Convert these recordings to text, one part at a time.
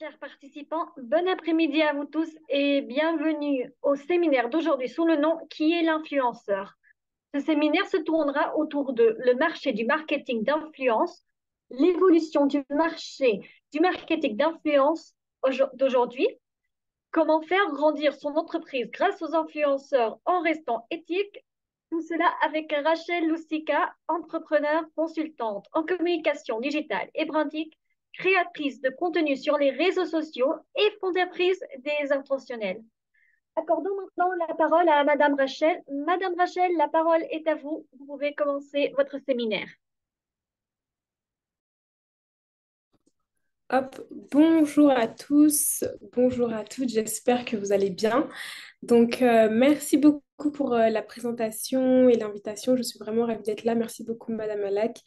Chers participants, bon après-midi à vous tous et bienvenue au séminaire d'aujourd'hui sous le nom Qui est l'influenceur? Ce séminaire se tournera autour de le marché du marketing d'influence, l'évolution du marché du marketing d'influence d'aujourd'hui, comment faire grandir son entreprise grâce aux influenceurs en restant éthique, tout cela avec Rachel Loussika, entrepreneur consultante en communication digitale et branding, créatrice de contenu sur les réseaux sociaux et fondatrice des Intentionnels. Accordons maintenant la parole à Madame Rachel. Madame Rachel, la parole est à vous. Vous pouvez commencer votre séminaire. Hop, bonjour à tous, bonjour à toutes, j'espère que vous allez bien. Merci beaucoup pour la présentation et l'invitation. Je suis vraiment ravie d'être là. Merci beaucoup, Madame Alak.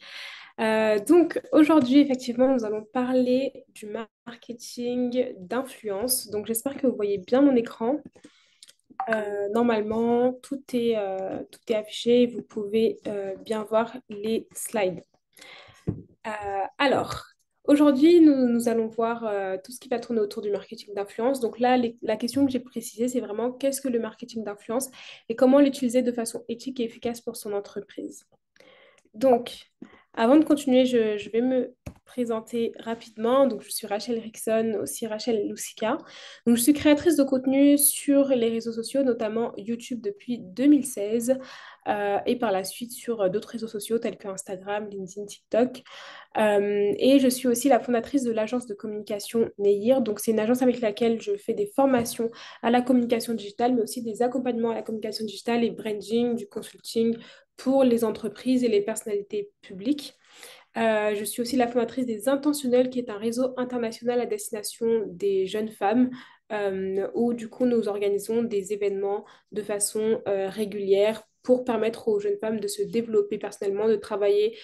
Aujourd'hui, effectivement, nous allons parler du marketing d'influence. Donc, j'espère que vous voyez bien mon écran. Normalement, tout est affiché et vous pouvez bien voir les slides. Alors, aujourd'hui, nous allons voir tout ce qui va tourner autour du marketing d'influence. Donc là, la question que j'ai précisée, c'est vraiment qu'est-ce que le marketing d'influence et comment l'utiliser de façon éthique et efficace pour son entreprise. Donc, avant de continuer, je vais me présenter rapidement. Donc, je suis Rachel Rickson, aussi Rachel Loussika. Donc, je suis créatrice de contenu sur les réseaux sociaux, notamment YouTube depuis 2016 et par la suite sur d'autres réseaux sociaux tels que Instagram, LinkedIn, TikTok. Et je suis aussi la fondatrice de l'agence de communication Neyir. Donc, c'est une agence avec laquelle je fais des formations à la communication digitale, mais aussi des accompagnements à la communication digitale et branding, du consulting pour les entreprises et les personnalités publiques. Je suis aussi la fondatrice des Intentionnels, qui est un réseau international à destination des jeunes femmes, où du coup nous organisons des événements de façon régulière pour permettre aux jeunes femmes de se développer personnellement, de travailler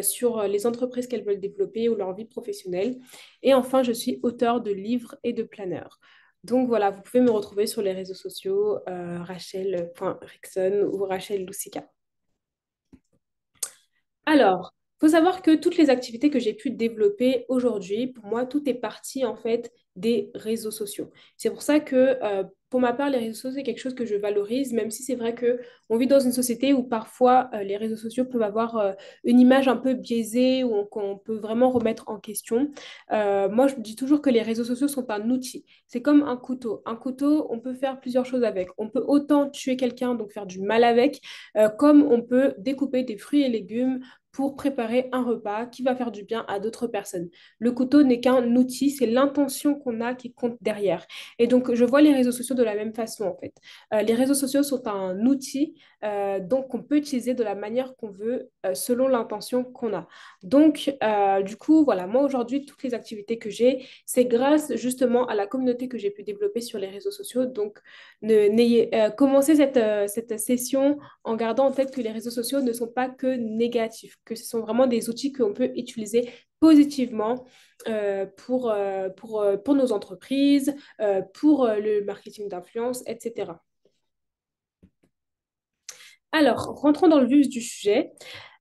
sur les entreprises qu'elles veulent développer ou leur vie professionnelle. Et enfin, je suis auteure de livres et de planeurs. Donc voilà, vous pouvez me retrouver sur les réseaux sociaux Rachel.Rickson ou Rachel Loussika. Alors, il faut savoir que toutes les activités que j'ai pu développer aujourd'hui, pour moi, tout est parti en fait des réseaux sociaux. C'est pour ça que pour ma part, les réseaux sociaux, c'est quelque chose que je valorise, même si c'est vrai que on vit dans une société où parfois les réseaux sociaux peuvent avoir une image un peu biaisée ou qu'on peut vraiment remettre en question. Moi, je dis toujours que les réseaux sociaux sont un outil. C'est comme un couteau. Un couteau, on peut faire plusieurs choses avec. On peut autant tuer quelqu'un, donc faire du mal avec, comme on peut découper des fruits et légumes pour préparer un repas qui va faire du bien à d'autres personnes. Le couteau n'est qu'un outil, c'est l'intention qu'on a qui compte derrière. Et donc, je vois les réseaux sociaux de la même façon, en fait. Les réseaux sociaux sont un outil, donc qu'on peut utiliser de la manière qu'on veut, selon l'intention qu'on a. Du coup, voilà, moi aujourd'hui, toutes les activités que j'ai, c'est grâce justement à la communauté que j'ai pu développer sur les réseaux sociaux. Donc, commencez cette session en gardant en tête que les réseaux sociaux ne sont pas que négatifs, que ce sont vraiment des outils qu'on peut utiliser positivement pour nos entreprises, pour le marketing d'influence, etc. Alors, rentrons dans le vif du sujet.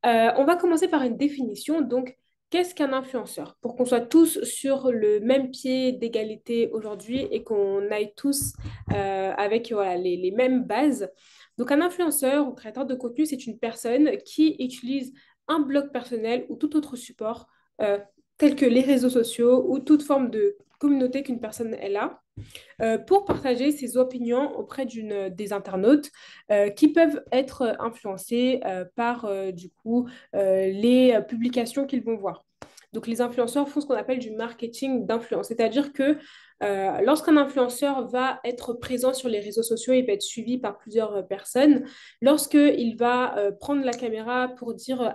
On va commencer par une définition. Donc, qu'est-ce qu'un influenceur? Pour qu'on soit tous sur le même pied d'égalité aujourd'hui et qu'on aille tous avec voilà, les mêmes bases. Donc, un influenceur ou créateur de contenu, c'est une personne qui utilise un blog personnel ou tout autre support, euh, tel que les réseaux sociaux ou toute forme de communauté qu'une personne elle a pour partager ses opinions auprès des internautes qui peuvent être influencés par les publications qu'ils vont voir. Donc les influenceurs font ce qu'on appelle du marketing d'influence, c'est-à-dire que lorsqu'un influenceur va être présent sur les réseaux sociaux, il va être suivi par plusieurs personnes. Lorsqu'il va prendre la caméra pour dire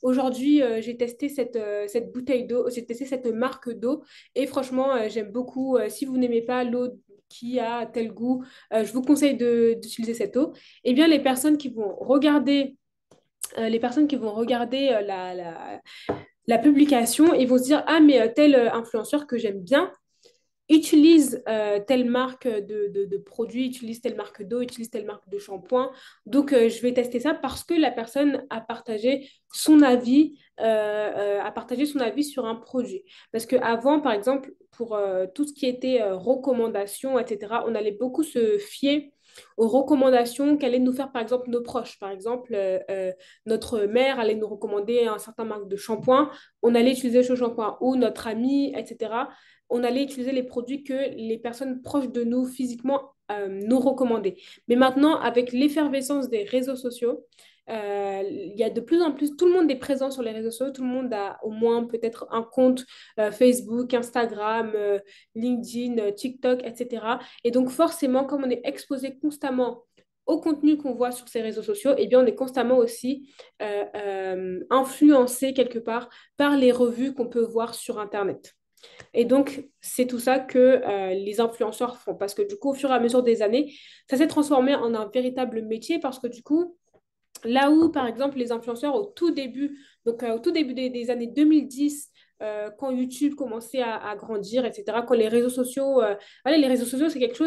aujourd'hui j'ai testé cette bouteille d'eau, j'ai testé cette marque d'eau et franchement j'aime beaucoup. Si vous n'aimez pas l'eau qui a tel goût, je vous conseille d'utiliser cette eau. Eh bien les personnes qui vont regarder la publication, ils vont se dire, ah, mais tel influenceur que j'aime bien, utilise telle marque de produit, utilise telle marque d'eau, utilise telle marque de shampoing. Donc, je vais tester ça parce que la personne a partagé son avis, sur un produit. Parce qu'avant, par exemple, pour tout ce qui était recommandations, etc., on allait beaucoup se fier aux recommandations qu'allaient nous faire, par exemple, nos proches. Par exemple, notre mère allait nous recommander un certain marque de shampoing, on allait utiliser ce shampoing, ou notre ami, etc., on allait utiliser les produits que les personnes proches de nous physiquement nous recommandaient. Mais maintenant, avec l'effervescence des réseaux sociaux, il y a de plus en plus, tout le monde est présent sur les réseaux sociaux, tout le monde a au moins peut-être un compte Facebook, Instagram, LinkedIn, TikTok, etc. Et donc forcément, comme on est exposé constamment au contenu qu'on voit sur ces réseaux sociaux, eh bien, on est constamment aussi influencé quelque part par les revues qu'on peut voir sur Internet. Et donc, c'est tout ça que les influenceurs font. Parce que du coup, au fur et à mesure des années, ça s'est transformé en un véritable métier parce que du coup, là où, par exemple, les influenceurs au tout début, donc au tout début des années 2010, quand YouTube commençait à grandir, etc., quand les réseaux sociaux, voilà, les réseaux sociaux, c'est quelque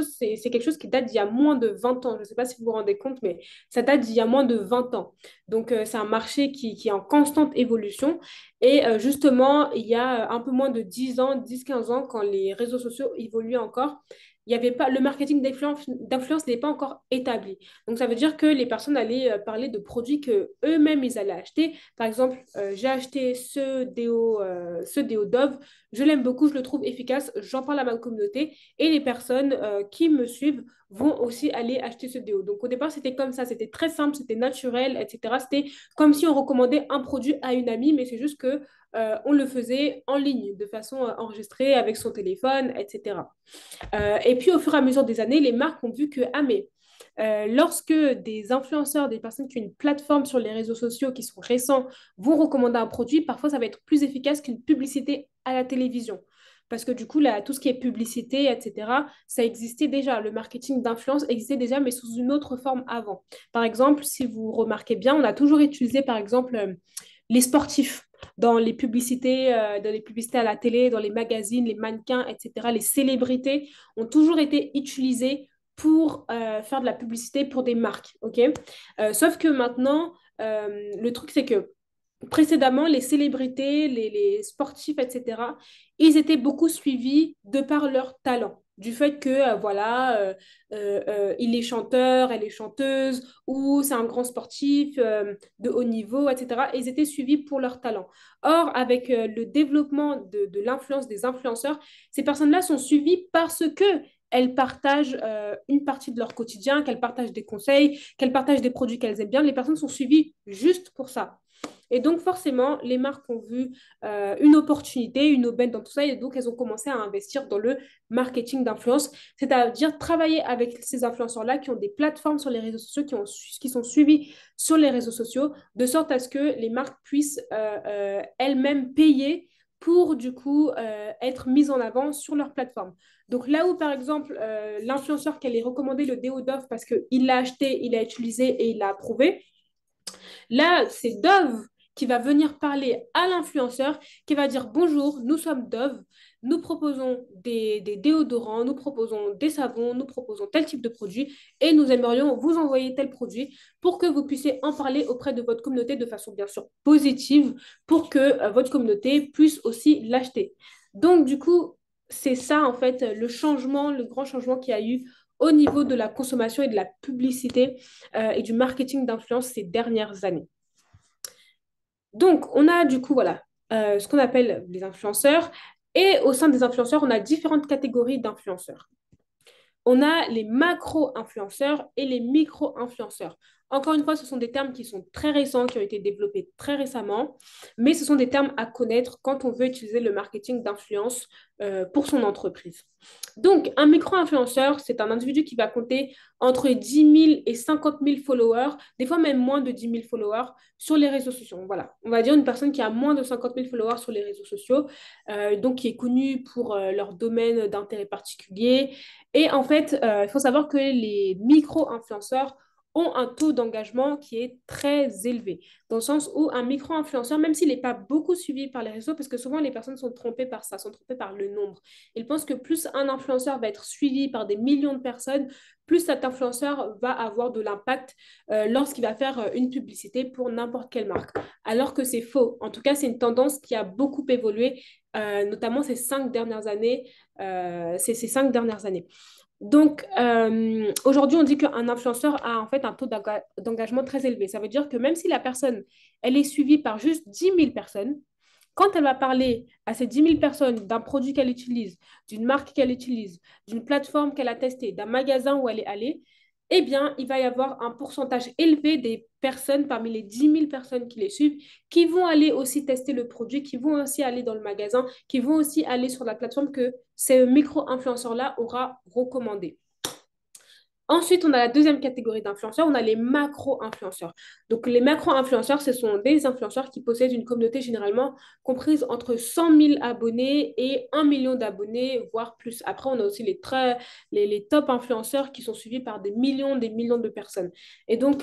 chose qui date d'il y a moins de 20 ans. Je ne sais pas si vous vous rendez compte, mais ça date d'il y a moins de 20 ans. Donc, c'est un marché qui est en constante évolution. Et justement, il y a un peu moins de 10 ans, 10-15 ans, quand les réseaux sociaux évoluaient encore, il y avait pas, le marketing d'influence n'est pas encore établi. Donc, ça veut dire que les personnes allaient parler de produits que eux-mêmes ils allaient acheter. Par exemple, j'ai acheté ce déo Dove, je l'aime beaucoup, je le trouve efficace, j'en parle à ma communauté et les personnes qui me suivent vont aussi aller acheter ce déo. Donc, au départ, c'était comme ça, c'était très simple, c'était naturel, etc. C'était comme si on recommandait un produit à une amie, mais c'est juste que on le faisait en ligne, de façon enregistrée avec son téléphone, etc. Et puis, au fur et à mesure des années, les marques ont vu que, ah, mais lorsque des influenceurs, des personnes qui ont une plateforme sur les réseaux sociaux qui sont récents vont recommander un produit, parfois ça va être plus efficace qu'une publicité à la télévision. Parce que du coup, là, tout ce qui est publicité, etc., ça existait déjà. Le marketing d'influence existait déjà, mais sous une autre forme avant. Par exemple, si vous remarquez bien, on a toujours utilisé, par exemple, les sportifs dans les publicités à la télé, dans les magazines, les mannequins, etc. Les célébrités ont toujours été utilisées pour faire de la publicité pour des marques, ok. Sauf que maintenant, le truc c'est que précédemment, les célébrités, les sportifs, etc., ils étaient beaucoup suivis de par leur talent. Du fait que, voilà, il est chanteur, elle est chanteuse, ou c'est un grand sportif de haut niveau, etc. Et ils étaient suivis pour leur talent. Or, avec le développement de l'influence des influenceurs, ces personnes-là sont suivies parce que elles partagent une partie de leur quotidien, qu'elles partagent des conseils, qu'elles partagent des produits qu'elles aiment bien. Les personnes sont suivies juste pour ça. Et donc, forcément, les marques ont vu une opportunité, une aubaine dans tout ça, et donc elles ont commencé à investir dans le marketing d'influence, c'est-à-dire travailler avec ces influenceurs-là qui ont des plateformes sur les réseaux sociaux, qui sont suivis sur les réseaux sociaux, de sorte à ce que les marques puissent elles-mêmes payer pour, du coup, être mises en avant sur leur plateforme. Donc là où, par exemple, l'influenceur qui allait recommander le déo Dove parce qu'il l'a acheté, il l'a utilisé et il l'a approuvé, là, c'est Dove qui va venir parler à l'influenceur, qui va dire bonjour, nous sommes Dove, nous proposons des déodorants, nous proposons des savons, nous proposons tel type de produit et nous aimerions vous envoyer tel produit pour que vous puissiez en parler auprès de votre communauté de façon bien sûr positive pour que votre communauté puisse aussi l'acheter. Donc du coup, c'est ça en fait le changement, le grand changement qu'il y a eu au niveau de la consommation et de la publicité et du marketing d'influence ces dernières années. Donc, on a du coup, voilà, ce qu'on appelle les influenceurs. Et au sein des influenceurs, on a différentes catégories d'influenceurs. On a les macro-influenceurs et les micro-influenceurs. Encore une fois, ce sont des termes qui sont très récents, qui ont été développés très récemment, mais ce sont des termes à connaître quand on veut utiliser le marketing d'influence pour son entreprise. Donc, un micro-influenceur, c'est un individu qui va compter entre 10 000 et 50 000 followers, des fois même moins de 10 000 followers sur les réseaux sociaux. Voilà, on va dire une personne qui a moins de 50 000 followers sur les réseaux sociaux, donc qui est connue pour leur domaine d'intérêt particulier. Et en fait, il faut savoir que les micro-influenceurs ont un taux d'engagement qui est très élevé. Dans le sens où un micro-influenceur, même s'il n'est pas beaucoup suivi par les réseaux, parce que souvent les personnes sont trompées par ça, sont trompées par le nombre. Ils pensent que plus un influenceur va être suivi par des millions de personnes, plus cet influenceur va avoir de l'impact lorsqu'il va faire une publicité pour n'importe quelle marque. Alors que c'est faux. En tout cas, c'est une tendance qui a beaucoup évolué, notamment ces 5 dernières années. Ces 5 dernières années. Donc, aujourd'hui, on dit qu'un influenceur a en fait un taux d'engagement très élevé. Ça veut dire que même si la personne, elle est suivie par juste 10 000 personnes, quand elle va parler à ces 10 000 personnes d'un produit qu'elle utilise, d'une marque qu'elle utilise, d'une plateforme qu'elle a testée, d'un magasin où elle est allée, eh bien, il va y avoir un pourcentage élevé des personnes, parmi les 10 000 personnes qui les suivent, qui vont aller aussi tester le produit, qui vont aussi aller dans le magasin, qui vont aussi aller sur la plateforme que ce micro-influenceur-là aura recommandé. Ensuite, on a la deuxième catégorie d'influenceurs, on a les macro-influenceurs. Donc, les macro-influenceurs, ce sont des influenceurs qui possèdent une communauté généralement comprise entre 100 000 abonnés et 1 million d'abonnés, voire plus. Après, on a aussi les top influenceurs qui sont suivis par des millions de personnes. Et donc,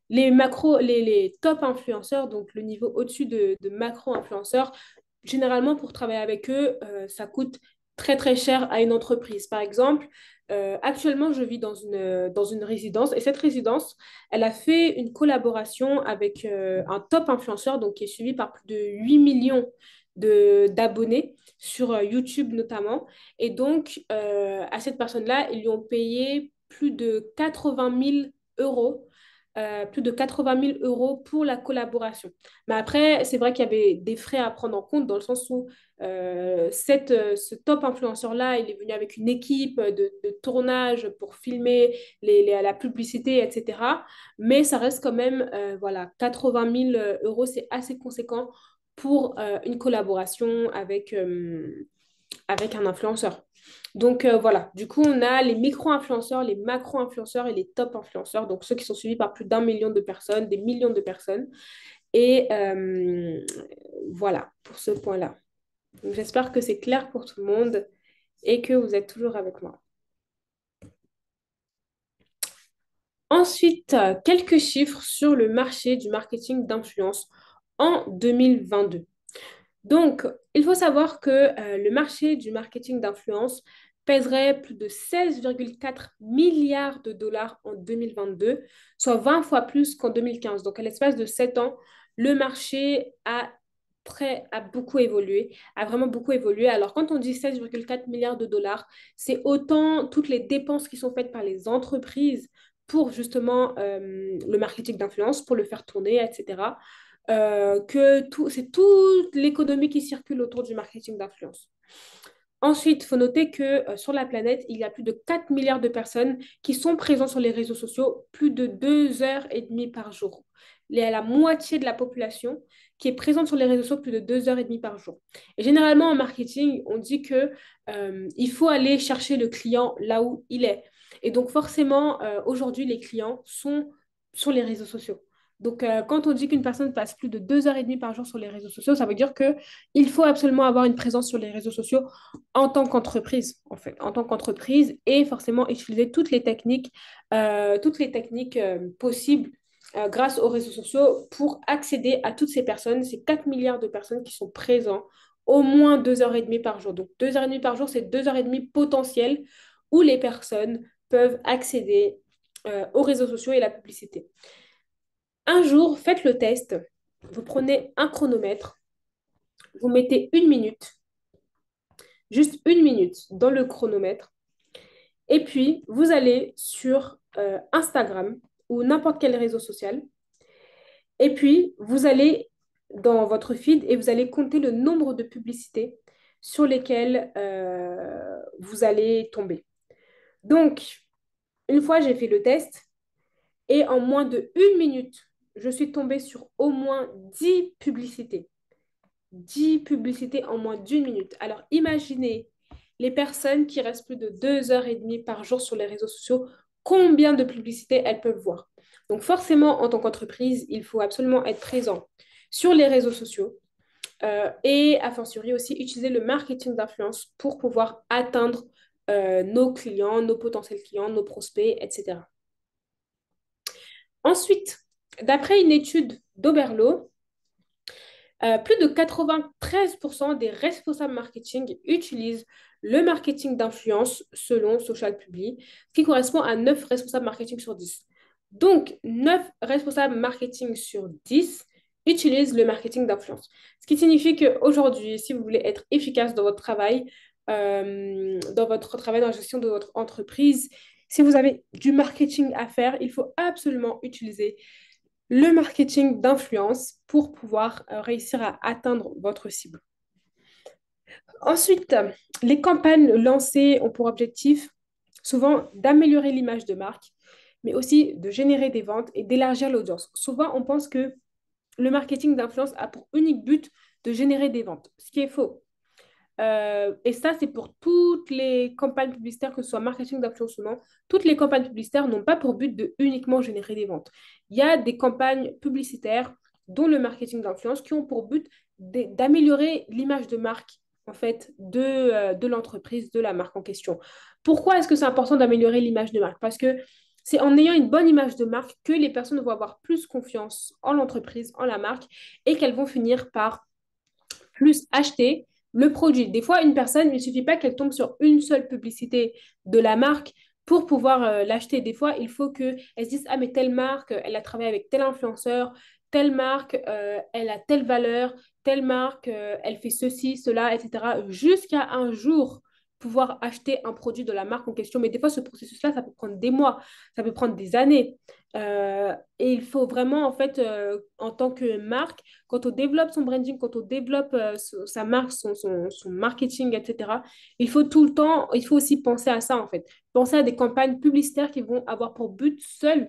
les top influenceurs, donc le niveau au-dessus de macro-influenceurs, généralement, pour travailler avec eux, ça coûte très, très cher à une entreprise. Par exemple, actuellement, je vis dans une résidence et cette résidence, elle a fait une collaboration avec un top influenceur donc, qui est suivi par plus de 8 millions d'abonnés sur YouTube notamment. Et donc, à cette personne-là, ils lui ont payé plus de 80 000 euros pour la collaboration. Mais après, c'est vrai qu'il y avait des frais à prendre en compte dans le sens où ce top influenceur-là, il est venu avec une équipe de tournage pour filmer la publicité, etc. Mais ça reste quand même, voilà, 80 000 euros, c'est assez conséquent pour une collaboration avec un influenceur. Donc voilà, du coup, on a les micro-influenceurs, les macro-influenceurs et les top influenceurs, donc ceux qui sont suivis par plus d'1 million de personnes, des millions de personnes. Et voilà pour ce point-là. J'espère que c'est clair pour tout le monde et que vous êtes toujours avec moi. Ensuite, quelques chiffres sur le marché du marketing d'influence en 2022. Donc, il faut savoir que le marché du marketing d'influence pèserait plus de 16,4 milliards de dollars en 2022, soit 20 fois plus qu'en 2015. Donc, à l'espace de 7 ans, le marché a beaucoup évolué, a vraiment beaucoup évolué. Alors, quand on dit 16,4 milliards de dollars, c'est autant toutes les dépenses qui sont faites par les entreprises pour justement le marketing d'influence, pour le faire tourner, etc. C'est toute l'économie qui circule autour du marketing d'influence. Ensuite, il faut noter que sur la planète, il y a plus de 4 milliards de personnes qui sont présentes sur les réseaux sociaux plus de 2 heures et demie par jour. Il y a la moitié de la population qui est présente sur les réseaux sociaux plus de 2 heures et demie par jour. Et généralement, en marketing, on dit que il faut aller chercher le client là où il est. Et donc, forcément, aujourd'hui, les clients sont sur les réseaux sociaux. Donc, quand on dit qu'une personne passe plus de 2 heures et demie par jour sur les réseaux sociaux, ça veut dire qu'il faut absolument avoir une présence sur les réseaux sociaux en tant qu'entreprise, en fait, en tant qu'entreprise et forcément utiliser toutes les techniques possibles grâce aux réseaux sociaux pour accéder à toutes ces personnes, ces 4 milliards de personnes qui sont présentes au moins 2 heures et demie par jour. Donc, 2 heures et demie par jour, c'est 2 heures et demie potentielles où les personnes peuvent accéder aux réseaux sociaux et la publicité. Un jour, faites le test. Vous prenez un chronomètre, vous mettez 1 minute, juste 1 minute dans le chronomètre, et puis vous allez sur Instagram ou n'importe quel réseau social, et puis vous allez dans votre feed et vous allez compter le nombre de publicités sur lesquelles vous allez tomber. Donc, une fois j'ai fait le test, et en moins de 1 minute, je suis tombée sur au moins 10 publicités. 10 publicités en moins d'1 minute. Alors imaginez les personnes qui restent plus de 2 heures et demie par jour sur les réseaux sociaux, combien de publicités elles peuvent voir. Donc forcément, en tant qu'entreprise, il faut absolument être présent sur les réseaux sociaux et a fortiori aussi utiliser le marketing d'influence pour pouvoir atteindre nos clients, nos potentiels clients, nos prospects, etc. Ensuite, d'après une étude d'Oberlo, plus de 93% des responsables marketing utilisent le marketing d'influence selon Social Publi, ce qui correspond à 9 responsables marketing sur 10. Donc, 9 responsables marketing sur 10 utilisent le marketing d'influence. Ce qui signifie qu'aujourd'hui, si vous voulez être efficace dans votre travail, dans la gestion de votre entreprise, si vous avez du marketing à faire, il faut absolument utiliser le marketing d'influence pour pouvoir réussir à atteindre votre cible. Ensuite, les campagnes lancées ont pour objectif souvent d'améliorer l'image de marque, mais aussi de générer des ventes et d'élargir l'audience. Souvent, on pense que le marketing d'influence a pour unique but de générer des ventes, ce qui est faux. Et ça, c'est pour toutes les campagnes publicitaires, que ce soit marketing d'influence ou non. Toutes les campagnes publicitaires n'ont pas pour but de uniquement générer des ventes. Il y a des campagnes publicitaires, dont le marketing d'influence, qui ont pour but d'améliorer l'image de marque, en fait, de l'entreprise, de la marque en question. Pourquoi est-ce que c'est important d'améliorer l'image de marque? Parce que c'est en ayant une bonne image de marque que les personnes vont avoir plus confiance en l'entreprise, en la marque, et qu'elles vont finir par plus acheter le produit. Des fois, une personne, il ne suffit pas qu'elle tombe sur une seule publicité de la marque pour pouvoir l'acheter. Des fois, il faut qu'elle se dise, ah, mais telle marque, elle a travaillé avec tel influenceur, telle marque, elle a telle valeur, telle marque, elle fait ceci, cela, etc. Jusqu'à un jour pouvoir acheter un produit de la marque en question. Mais des fois, ce processus-là, ça peut prendre des mois, ça peut prendre des années. Et il faut vraiment, en fait, en tant que marque, quand on développe son branding, quand on développe sa marque, son marketing, etc., il faut tout le temps, il faut aussi penser à ça, en fait. Penser à des campagnes publicitaires qui vont avoir pour but seul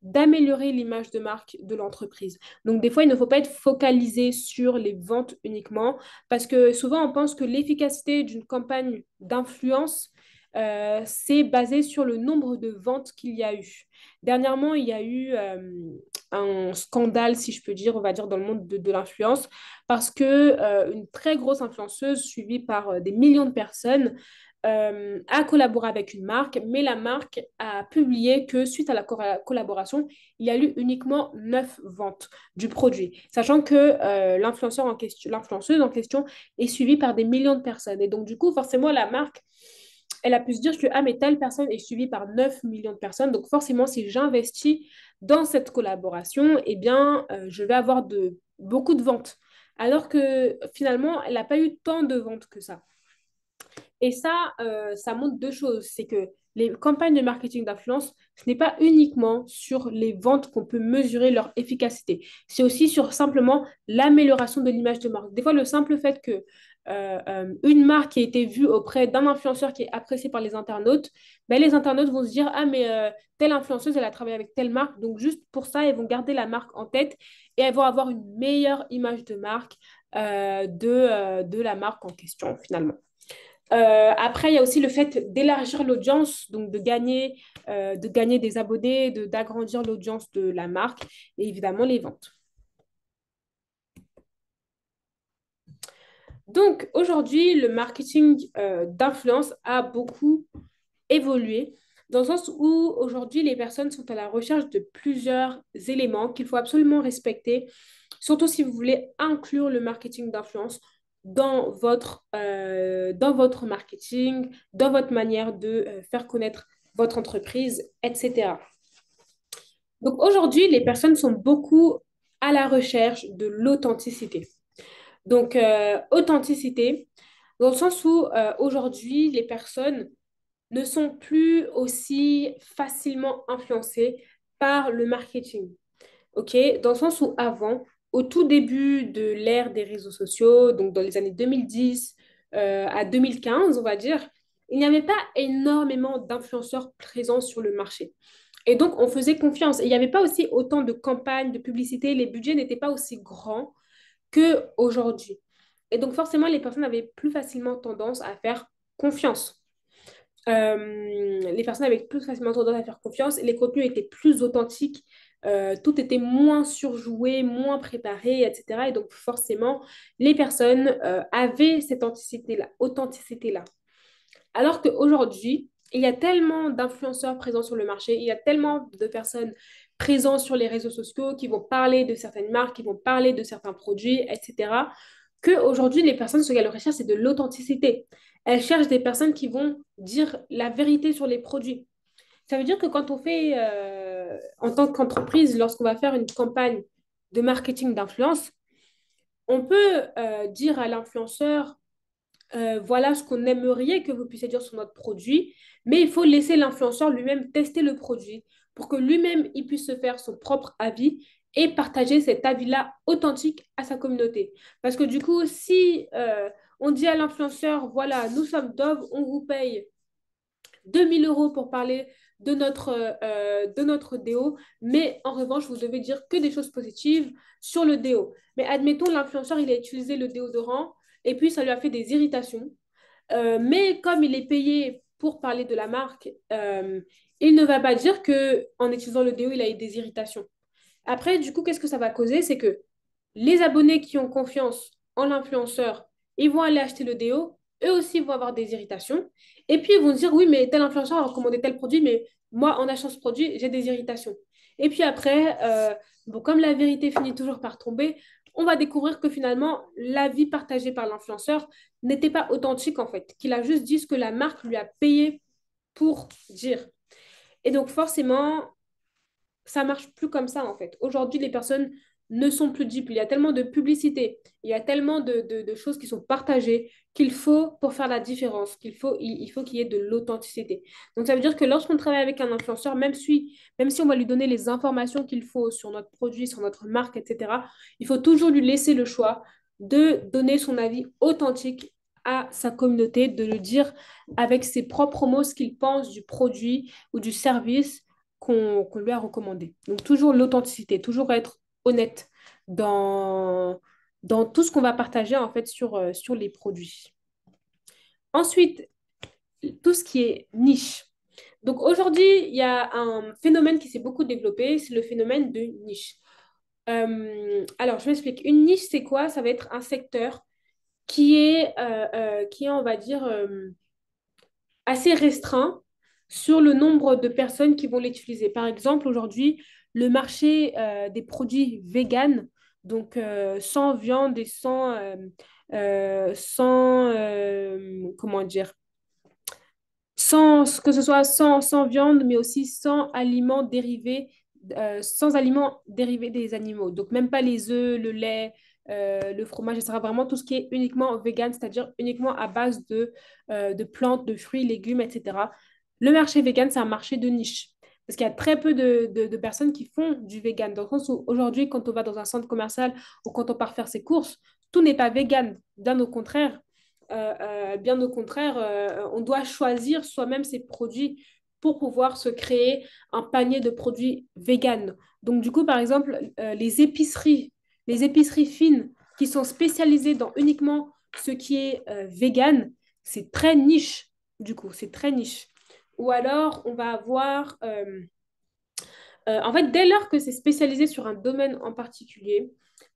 d'améliorer l'image de marque de l'entreprise. Donc, des fois, il ne faut pas être focalisé sur les ventes uniquement, parce que souvent, on pense que l'efficacité d'une campagne d'influence, c'est basé sur le nombre de ventes qu'il y a eu. Dernièrement, il y a eu un scandale, si je peux dire, on va dire, dans le monde de l'influence, parce que une très grosse influenceuse suivie par des millions de personnes a collaboré avec une marque, mais la marque a publié que suite à la collaboration, il y a eu uniquement 9 ventes du produit, sachant que l'influenceur en question, l'influenceuse en question est suivie par des millions de personnes. Et donc, du coup, forcément, la marque, elle a pu se dire que ah, mais telle personne est suivie par 9 millions de personnes. Donc, forcément, si j'investis dans cette collaboration, eh bien, je vais avoir beaucoup de ventes. Alors que finalement, elle n'a pas eu tant de ventes que ça. Et ça montre deux choses. C'est que les campagnes de marketing d'influence, ce n'est pas uniquement sur les ventes qu'on peut mesurer leur efficacité. C'est aussi sur simplement l'amélioration de l'image de marque. Des fois, le simple fait que une marque qui a été vue auprès d'un influenceur qui est apprécié par les internautes, ben, les internautes vont se dire, ah, mais telle influenceuse, elle a travaillé avec telle marque. Donc, juste pour ça, elles vont garder la marque en tête et elles vont avoir une meilleure image de marque de la marque en question, finalement. Après, il y a aussi le fait d'élargir l'audience, donc de gagner des abonnés, d'agrandir l'audience de la marque et évidemment les ventes. Donc aujourd'hui, le marketing d'influence a beaucoup évolué dans le sens où aujourd'hui, les personnes sont à la recherche de plusieurs éléments qu'il faut absolument respecter, surtout si vous voulez inclure le marketing d'influence dans votre marketing, dans votre manière de faire connaître votre entreprise, etc. Donc aujourd'hui, les personnes sont beaucoup à la recherche de l'authenticité. Donc, authenticité, dans le sens où aujourd'hui, les personnes ne sont plus aussi facilement influencées par le marketing. OK? Dans le sens où avant, au tout début de l'ère des réseaux sociaux, donc dans les années 2010 à 2015, on va dire, il n'y avait pas énormément d'influenceurs présents sur le marché. Et donc, on faisait confiance. Et il n'y avait pas aussi autant de campagnes, de publicité, les budgets n'étaient pas aussi grands qu'aujourd'hui. Et donc, forcément, les personnes avaient plus facilement tendance à faire confiance. Les personnes avaient plus facilement tendance à faire confiance et les contenus étaient plus authentiques. Tout était moins surjoué, moins préparé, etc. Et donc, forcément, les personnes avaient cette authenticité-là. Alors qu'aujourd'hui, il y a tellement d'influenceurs présents sur le marché, il y a tellement de personnes présents sur les réseaux sociaux, qui vont parler de certaines marques, qui vont parler de certains produits, etc. Qu'aujourd'hui, les personnes, ce qu'elles recherchent, c'est de l'authenticité. Elles cherchent des personnes qui vont dire la vérité sur les produits. Ça veut dire que quand on fait, en tant qu'entreprise, lorsqu'on va faire une campagne de marketing d'influence, on peut dire à l'influenceur, voilà ce qu'on aimerait que vous puissiez dire sur notre produit, mais il faut laisser l'influenceur lui-même tester le produit pour que lui-même, il puisse se faire son propre avis et partager cet avis-là authentique à sa communauté. Parce que du coup, si on dit à l'influenceur, voilà, nous sommes Dove, on vous paye 2 000 € pour parler de notre déo, mais en revanche, vous devez dire que des choses positives sur le déo. Mais admettons, l'influenceur, il a utilisé le déodorant et puis ça lui a fait des irritations. Mais comme il est payé pour parler de la marque, il ne va pas dire que en utilisant le déo, il a eu des irritations. Après, du coup, qu'est-ce que ça va causer? C'est que les abonnés qui ont confiance en l'influenceur, ils vont aller acheter le déo, eux aussi vont avoir des irritations. Et puis, ils vont se dire, oui, mais tel influenceur a recommandé tel produit, mais moi, en achetant ce produit, j'ai des irritations. Et puis après, bon, comme la vérité finit toujours par tomber, on va découvrir que finalement, l'avis partagé par l'influenceur n'était pas authentique, en fait, qu'il a juste dit ce que la marque lui a payé pour dire. Et donc, forcément, ça marche plus comme ça en fait. Aujourd'hui, les personnes ne sont plus dupes. Il y a tellement de publicité, il y a tellement de choses qui sont partagées qu'il faut, pour faire la différence, il faut qu'il y ait de l'authenticité. Donc ça veut dire que lorsqu'on travaille avec un influenceur, même si on va lui donner les informations qu'il faut sur notre produit, sur notre marque, etc., il faut toujours lui laisser le choix de donner son avis authentique à sa communauté, de le dire avec ses propres mots ce qu'il pense du produit ou du service qu'on lui a recommandé. Donc toujours l'authenticité, toujours être honnête dans tout ce qu'on va partager en fait sur les produits. Ensuite, tout ce qui est niche. Donc aujourd'hui, il y a un phénomène qui s'est beaucoup développé, c'est le phénomène de niche. Alors, je m'explique. Une niche, c'est quoi? Ça va être un secteur qui est on va dire, assez restreint sur le nombre de personnes qui vont l'utiliser. Par exemple, aujourd'hui, le marché des produits véganes, donc sans viande et comment dire, sans que ce soit sans viande, mais aussi sans aliments dérivés des animaux. Donc même pas les œufs, le lait, le fromage, ça sera vraiment tout ce qui est uniquement vegan, c'est-à-dire uniquement à base de plantes, de fruits, légumes, etc. Le marché vegan, c'est un marché de niche. Parce qu'il y a très peu de personnes qui font du vegan. Dans le sens où aujourd'hui, quand on va dans un centre commercial ou quand on part faire ses courses, tout n'est pas vegan. Bien au contraire, on doit choisir soi-même ses produits pour pouvoir se créer un panier de produits véganes. Donc, du coup, par exemple, les épiceries fines qui sont spécialisées dans uniquement ce qui est vegan, c'est très niche, du coup, c'est très niche. Ou alors, on va avoir, en fait, dès lors que c'est spécialisé sur un domaine en particulier,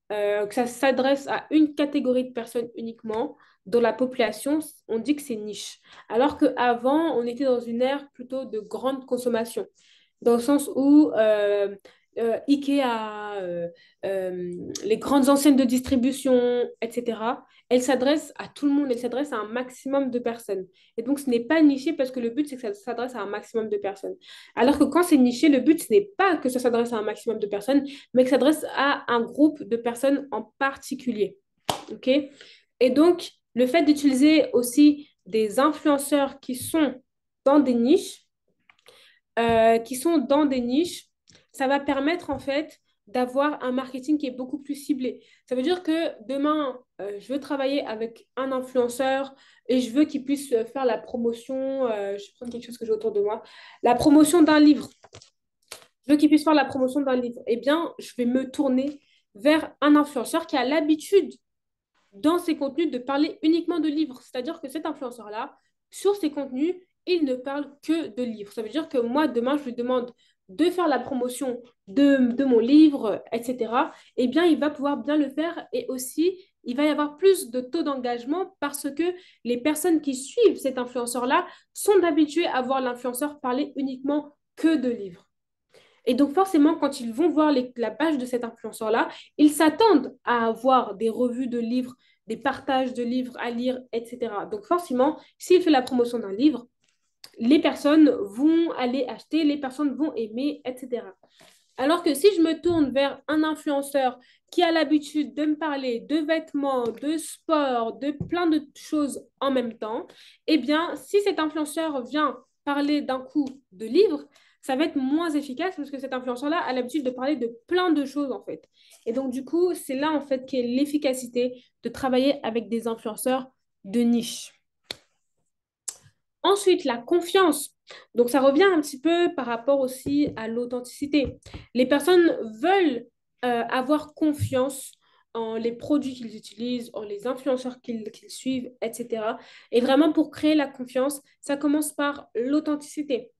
que ça s'adresse à une catégorie de personnes uniquement, dans la population, on dit que c'est niche. Alors qu'avant, on était dans une ère plutôt de grande consommation, dans le sens où Ikea, les grandes enseignes de distribution, etc., elles s'adressent à tout le monde, elles s'adressent à un maximum de personnes. Et donc, ce n'est pas niché parce que le but, c'est que ça s'adresse à un maximum de personnes. Alors que quand c'est niché, le but, ce n'est pas que ça s'adresse à un maximum de personnes, mais que ça s'adresse à un groupe de personnes en particulier. OK? Et donc, le fait d'utiliser aussi des influenceurs dans des niches, qui sont dans des niches, ça va permettre en fait d'avoir un marketing qui est beaucoup plus ciblé. Ça veut dire que demain, je veux travailler avec un influenceur et je veux qu'il puisse faire la promotion, je vais prendre quelque chose que j'ai autour de moi, la promotion d'un livre. Je veux qu'il puisse faire la promotion d'un livre. Eh bien, je vais me tourner vers un influenceur qui a l'habitude dans ses contenus de parler uniquement de livres. C'est-à-dire que cet influenceur-là, sur ses contenus, il ne parle que de livres. Ça veut dire que moi, demain, je lui demande de faire la promotion de mon livre, etc. Eh bien, il va pouvoir bien le faire et aussi, il va y avoir plus de taux d'engagement parce que les personnes qui suivent cet influenceur-là sont habituées à voir l'influenceur parler uniquement que de livres. Et donc, forcément, quand ils vont voir la page de cet influenceur-là, ils s'attendent à avoir des revues de livres, des partages de livres à lire, etc. Donc, forcément, s'il fait la promotion d'un livre, les personnes vont aller acheter, les personnes vont aimer, etc. Alors que si je me tourne vers un influenceur qui a l'habitude de me parler de vêtements, de sport, de plein de choses en même temps, eh bien, si cet influenceur vient parler d'un coup de livres, ça va être moins efficace parce que cet influenceur-là a l'habitude de parler de plein de choses en fait. Et donc, du coup, c'est là en fait qu'est l'efficacité de travailler avec des influenceurs de niche. Ensuite, la confiance. Donc, ça revient un petit peu par rapport aussi à l'authenticité. Les personnes veulent avoir confiance en les produits qu'ils utilisent, en les influenceurs qu'ils suivent, etc. Et vraiment, pour créer la confiance, ça commence par l'authenticité.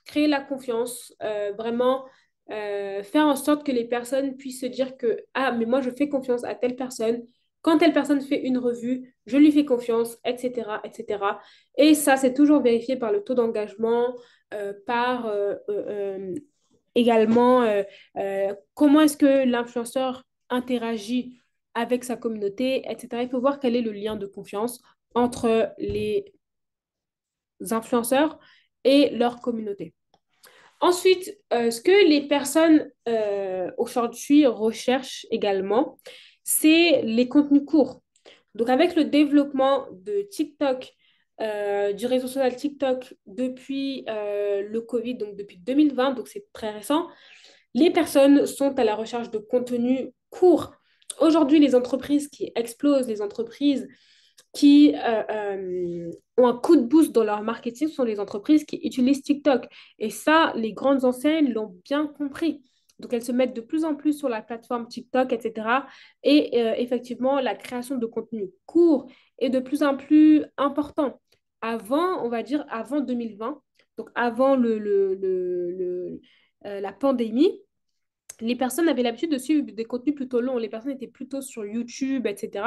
Créer la confiance, vraiment faire en sorte que les personnes puissent se dire que, ah, mais moi, je fais confiance à telle personne. Quand telle personne fait une revue, je lui fais confiance, etc., etc. Et ça, c'est toujours vérifié par le taux d'engagement, par également comment est-ce que l'influenceur interagit avec sa communauté, etc. Il faut voir quel est le lien de confiance entre les influenceurs et leur communauté. Ensuite, ce que les personnes aujourd'hui recherchent également, c'est les contenus courts. Donc, avec le développement de TikTok, du réseau social TikTok depuis le Covid, donc depuis 2020, donc c'est très récent, les personnes sont à la recherche de contenu court. Aujourd'hui, les entreprises qui explosent, les entreprises qui ont un coup de boost dans leur marketing sont les entreprises qui utilisent TikTok. Et ça, les grandes enseignes l'ont bien compris. Donc, elles se mettent de plus en plus sur la plateforme TikTok, etc. Et effectivement, la création de contenu court est de plus en plus important. Avant, on va dire avant 2020, donc avant la pandémie, les personnes avaient l'habitude de suivre des contenus plutôt longs. Les personnes étaient plutôt sur YouTube, etc.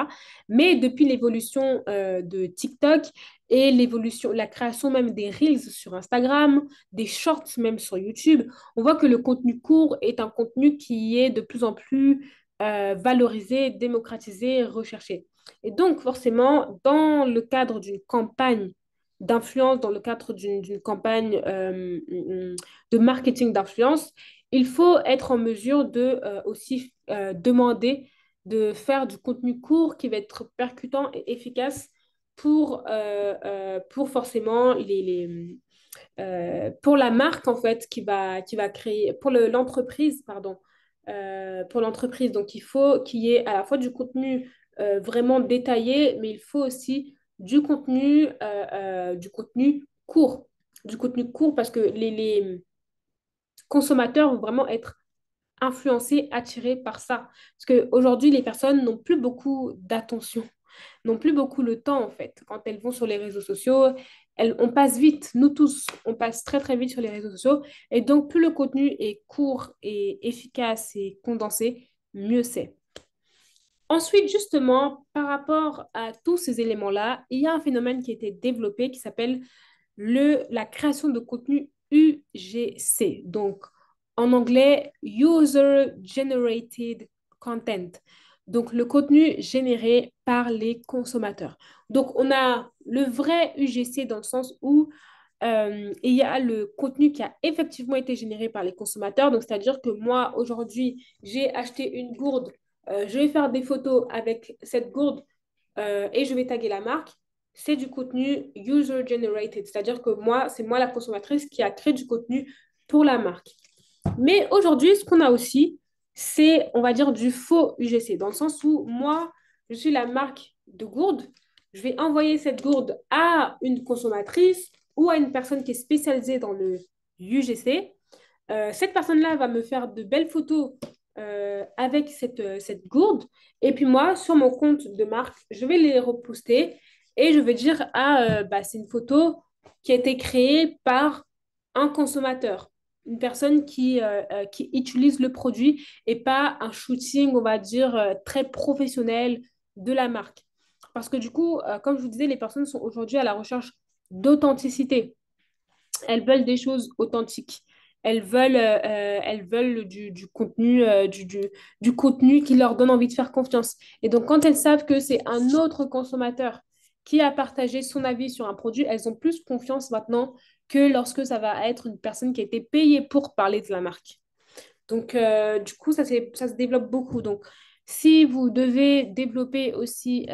Mais depuis l'évolution de TikTok et l'évolution, la création même des Reels sur Instagram, des Shorts même sur YouTube, on voit que le contenu court est un contenu qui est de plus en plus valorisé, démocratisé, recherché. Et donc, forcément, dans le cadre d'une campagne d'influence, dans le cadre d'une campagne de marketing d'influence, il faut être en mesure de aussi demander de faire du contenu court qui va être percutant et efficace pour forcément pour la marque en fait qui va créer, pour l'entreprise, pardon, pour l'entreprise. Donc il faut qu'il y ait à la fois du contenu vraiment détaillé, mais il faut aussi du contenu court. Du contenu court parce que les consommateurs vont vraiment être influencés, attirés par ça. Parce qu'aujourd'hui, les personnes n'ont plus beaucoup d'attention, n'ont plus beaucoup le temps, en fait. Quand elles vont sur les réseaux sociaux, on passe vite, nous tous, on passe très très vite sur les réseaux sociaux. Et donc, plus le contenu est court et efficace et condensé, mieux c'est. Ensuite, justement, par rapport à tous ces éléments-là, il y a un phénomène qui a été développé qui s'appelle la création de contenu UGC. Donc, en anglais, User Generated Content. Donc, le contenu généré par les consommateurs. Donc, on a le vrai UGC dans le sens où il y a le contenu qui a effectivement été généré par les consommateurs. Donc, c'est-à-dire que moi, aujourd'hui, j'ai acheté une gourde, je vais faire des photos avec cette gourde et je vais taguer la marque. C'est du contenu user-generated, c'est-à-dire que moi, c'est moi la consommatrice qui a créé du contenu pour la marque. Mais aujourd'hui, ce qu'on a aussi, c'est, on va dire, du faux UGC, dans le sens où moi, je suis la marque de gourde, je vais envoyer cette gourde à une consommatrice ou à une personne qui est spécialisée dans le UGC. Cette personne-là va me faire de belles photos avec cette gourde. Et puis moi, sur mon compte de marque, je vais les reposter et je vais dire, ah, bah, c'est une photo qui a été créée par un consommateur, une personne qui utilise le produit et pas un shooting, on va dire, très professionnel de la marque. Parce que du coup, comme je vous disais, les personnes sont aujourd'hui à la recherche d'authenticité. Elles veulent des choses authentiques. elles veulent du contenu, du contenu qui leur donne envie de faire confiance. Et donc, quand elles savent que c'est un autre consommateur qui a partagé son avis sur un produit, elles ont plus confiance maintenant que lorsque ça va être une personne qui a été payée pour parler de la marque. Donc, du coup, ça se développe beaucoup. Donc, si vous devez développer aussi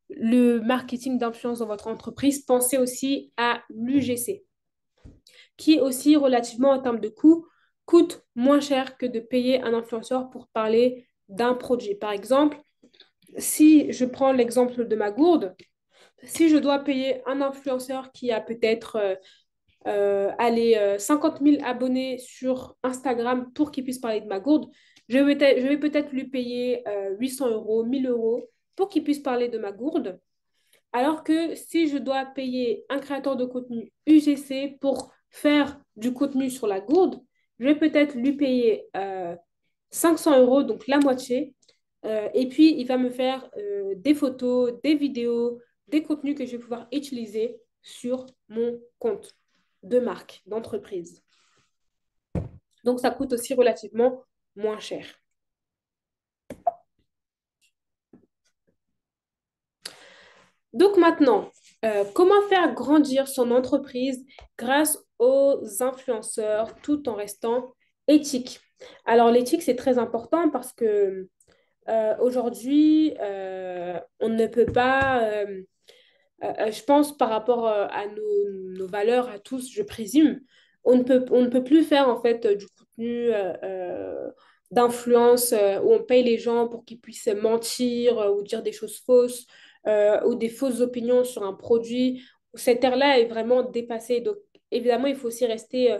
le marketing d'influence dans votre entreprise, pensez aussi à l'UGC, qui aussi, relativement en termes de coût, coûte moins cher que de payer un influenceur pour parler d'un produit. Par exemple, si je prends l'exemple de ma gourde, si je dois payer un influenceur qui a peut-être 50 000 abonnés sur Instagram pour qu'il puisse parler de ma gourde, je vais peut-être lui payer 800 euros, 1000 euros pour qu'il puisse parler de ma gourde. Alors que si je dois payer un créateur de contenu UGC pour faire du contenu sur la gourde, je vais peut-être lui payer 500 euros, donc la moitié. Et puis, il va me faire des photos, des vidéos, des contenus que je vais pouvoir utiliser sur mon compte de marque, d'entreprise. Donc, ça coûte aussi relativement moins cher. Donc maintenant, comment faire grandir son entreprise grâce aux influenceurs tout en restant éthique? Alors l'éthique, c'est très important parce que aujourd'hui, on ne peut pas, je pense par rapport à nos valeurs à tous, je présume, on ne peut plus faire en fait du contenu d'influence où on paye les gens pour qu'ils puissent mentir ou dire des choses fausses ou des fausses opinions sur un produit. Cette ère-là est vraiment dépassée. Donc évidemment, il faut aussi rester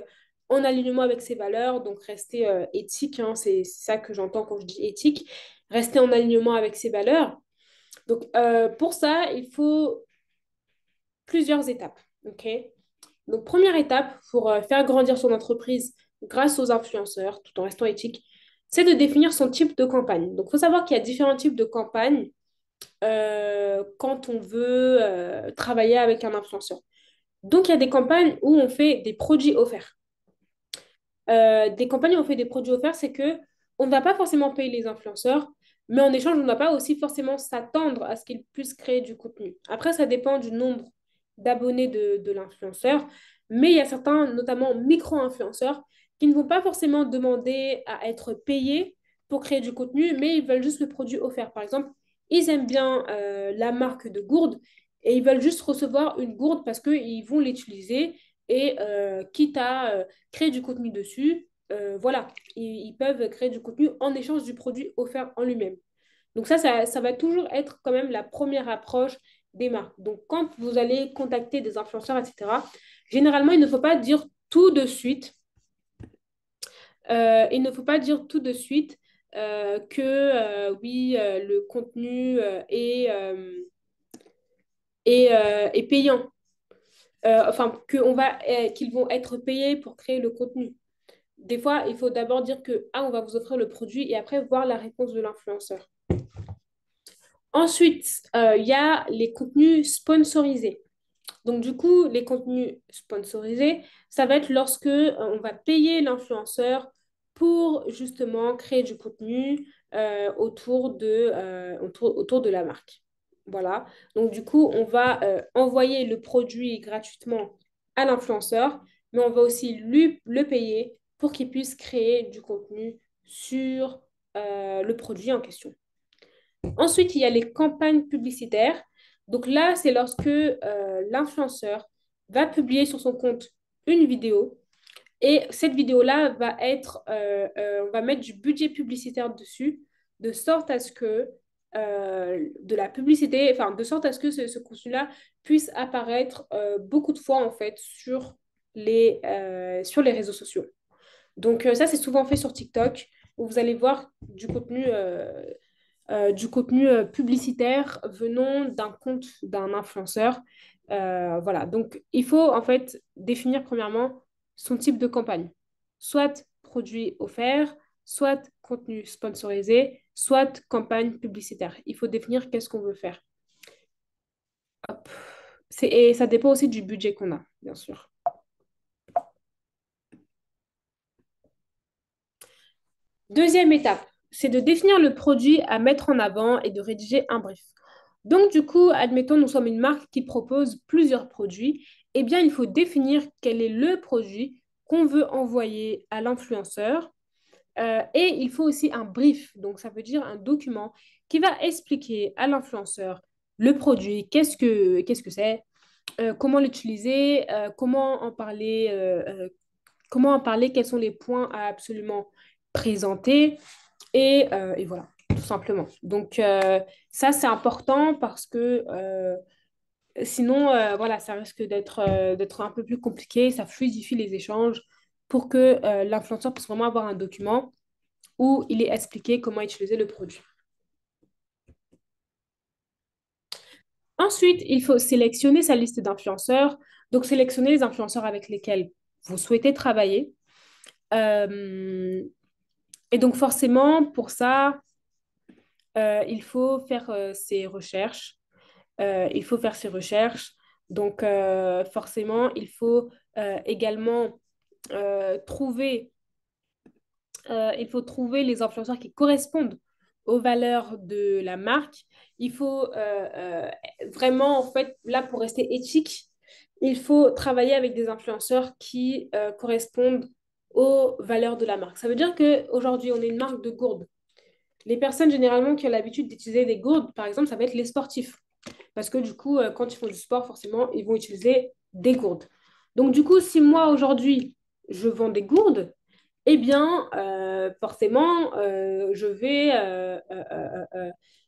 en alignement avec ses valeurs, donc rester éthique, hein, c'est ça que j'entends quand je dis éthique, rester en alignement avec ses valeurs. Donc, pour ça, il faut plusieurs étapes. Ok. Donc, première étape pour faire grandir son entreprise grâce aux influenceurs, tout en restant éthique, c'est de définir son type de campagne. Donc, il faut savoir qu'il y a différents types de campagnes quand on veut travailler avec un influenceur. Donc, il y a des campagnes où on fait des produits offerts. Des campagnes où on fait des produits offerts, c'est que on ne va pas forcément payer les influenceurs, mais en échange, on ne va pas aussi forcément s'attendre à ce qu'ils puissent créer du contenu. Après, ça dépend du nombre d'abonnés de l'influenceur, mais il y a certains, notamment micro-influenceurs, qui ne vont pas forcément demander à être payés pour créer du contenu, mais ils veulent juste le produit offert. Par exemple, ils aiment bien la marque de gourde et ils veulent juste recevoir une gourde parce qu'ils vont l'utiliser et quitte à créer du contenu dessus, voilà, ils peuvent créer du contenu en échange du produit offert en lui-même. Donc ça va toujours être quand même la première approche des marques. Donc quand vous allez contacter des influenceurs, etc., généralement, il ne faut pas dire tout de suite, il ne faut pas dire tout de suite que oui, le contenu est payant. Enfin, qu'ils vont être payés pour créer le contenu. Des fois, il faut d'abord dire que, ah, on va vous offrir le produit et après voir la réponse de l'influenceur. Ensuite, il y a les contenus sponsorisés. Donc, du coup, les contenus sponsorisés, ça va être lorsque on va payer l'influenceur pour justement créer du contenu autour de la marque. Voilà. Donc, du coup, on va envoyer le produit gratuitement à l'influenceur, mais on va aussi lui le payer pour qu'il puisse créer du contenu sur le produit en question. Ensuite, il y a les campagnes publicitaires. Donc là, c'est lorsque l'influenceur va publier sur son compte une vidéo et cette vidéo-là va on va mettre du budget publicitaire dessus de sorte à ce que de la publicité, enfin de sorte à ce que ce contenu-là puisse apparaître beaucoup de fois en fait sur les réseaux sociaux. Donc ça, c'est souvent fait sur TikTok où vous allez voir du contenu publicitaire venant d'un compte d'un influenceur. Voilà, donc il faut en fait définir premièrement son type de campagne. Soit produit offert, soit contenu sponsorisé, soit campagne publicitaire. Il faut définir qu'est-ce qu'on veut faire. Hop. Et ça dépend aussi du budget qu'on a, bien sûr. Deuxième étape, c'est de définir le produit à mettre en avant et de rédiger un brief. Donc, du coup, admettons, nous sommes une marque qui propose plusieurs produits. Eh bien, il faut définir quel est le produit qu'on veut envoyer à l'influenceur. Et il faut aussi un brief, donc ça veut dire un document qui va expliquer à l'influenceur le produit, qu'est-ce que c'est, comment l'utiliser, comment en parler, quels sont les points à absolument présenter, et voilà, tout simplement. Donc, ça, c'est important parce que sinon, voilà, ça risque d'être un peu plus compliqué, ça fluidifie les échanges pour que l'influenceur puisse vraiment avoir un document où il est expliqué comment utiliser le produit. Ensuite, il faut sélectionner sa liste d'influenceurs. Donc, sélectionner les influenceurs avec lesquels vous souhaitez travailler. Euh, et donc, forcément, pour ça, il faut faire ses recherches. Il faut faire ses recherches. Donc, forcément, il faut également trouver les influenceurs qui correspondent aux valeurs de la marque. Il faut vraiment, en fait, là, pour rester éthique, il faut travailler avec des influenceurs qui correspondent aux valeurs de la marque. Ça veut dire qu'aujourd'hui, on est une marque de gourdes. Les personnes généralement qui ont l'habitude d'utiliser des gourdes, par exemple, ça va être les sportifs. Parce que du coup, quand ils font du sport, forcément, ils vont utiliser des gourdes. Donc du coup, si moi, aujourd'hui, je vends des gourdes, eh bien, forcément, je vais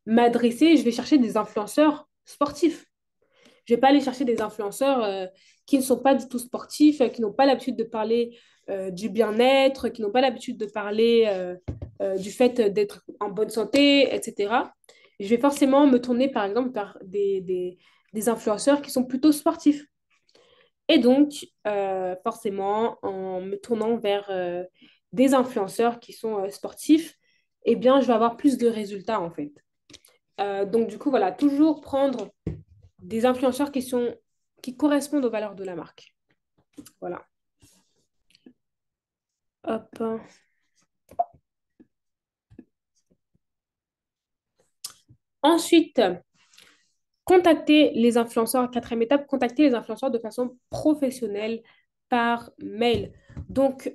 m'adresser, je vais chercher des influenceurs sportifs. Je ne vais pas aller chercher des influenceurs qui ne sont pas du tout sportifs, qui n'ont pas l'habitude de parler du bien-être, qui n'ont pas l'habitude de parler du fait d'être en bonne santé, etc. Je vais forcément me tourner, par exemple, vers des influenceurs qui sont plutôt sportifs. Et donc, forcément, en me tournant vers des influenceurs qui sont sportifs, eh bien, je vais avoir plus de résultats, en fait. Donc, du coup, voilà, toujours prendre des influenceurs qui correspondent aux valeurs de la marque. Voilà. Hop. Ensuite, contacter les influenceurs, quatrième étape, contacter les influenceurs de façon professionnelle par mail. Donc,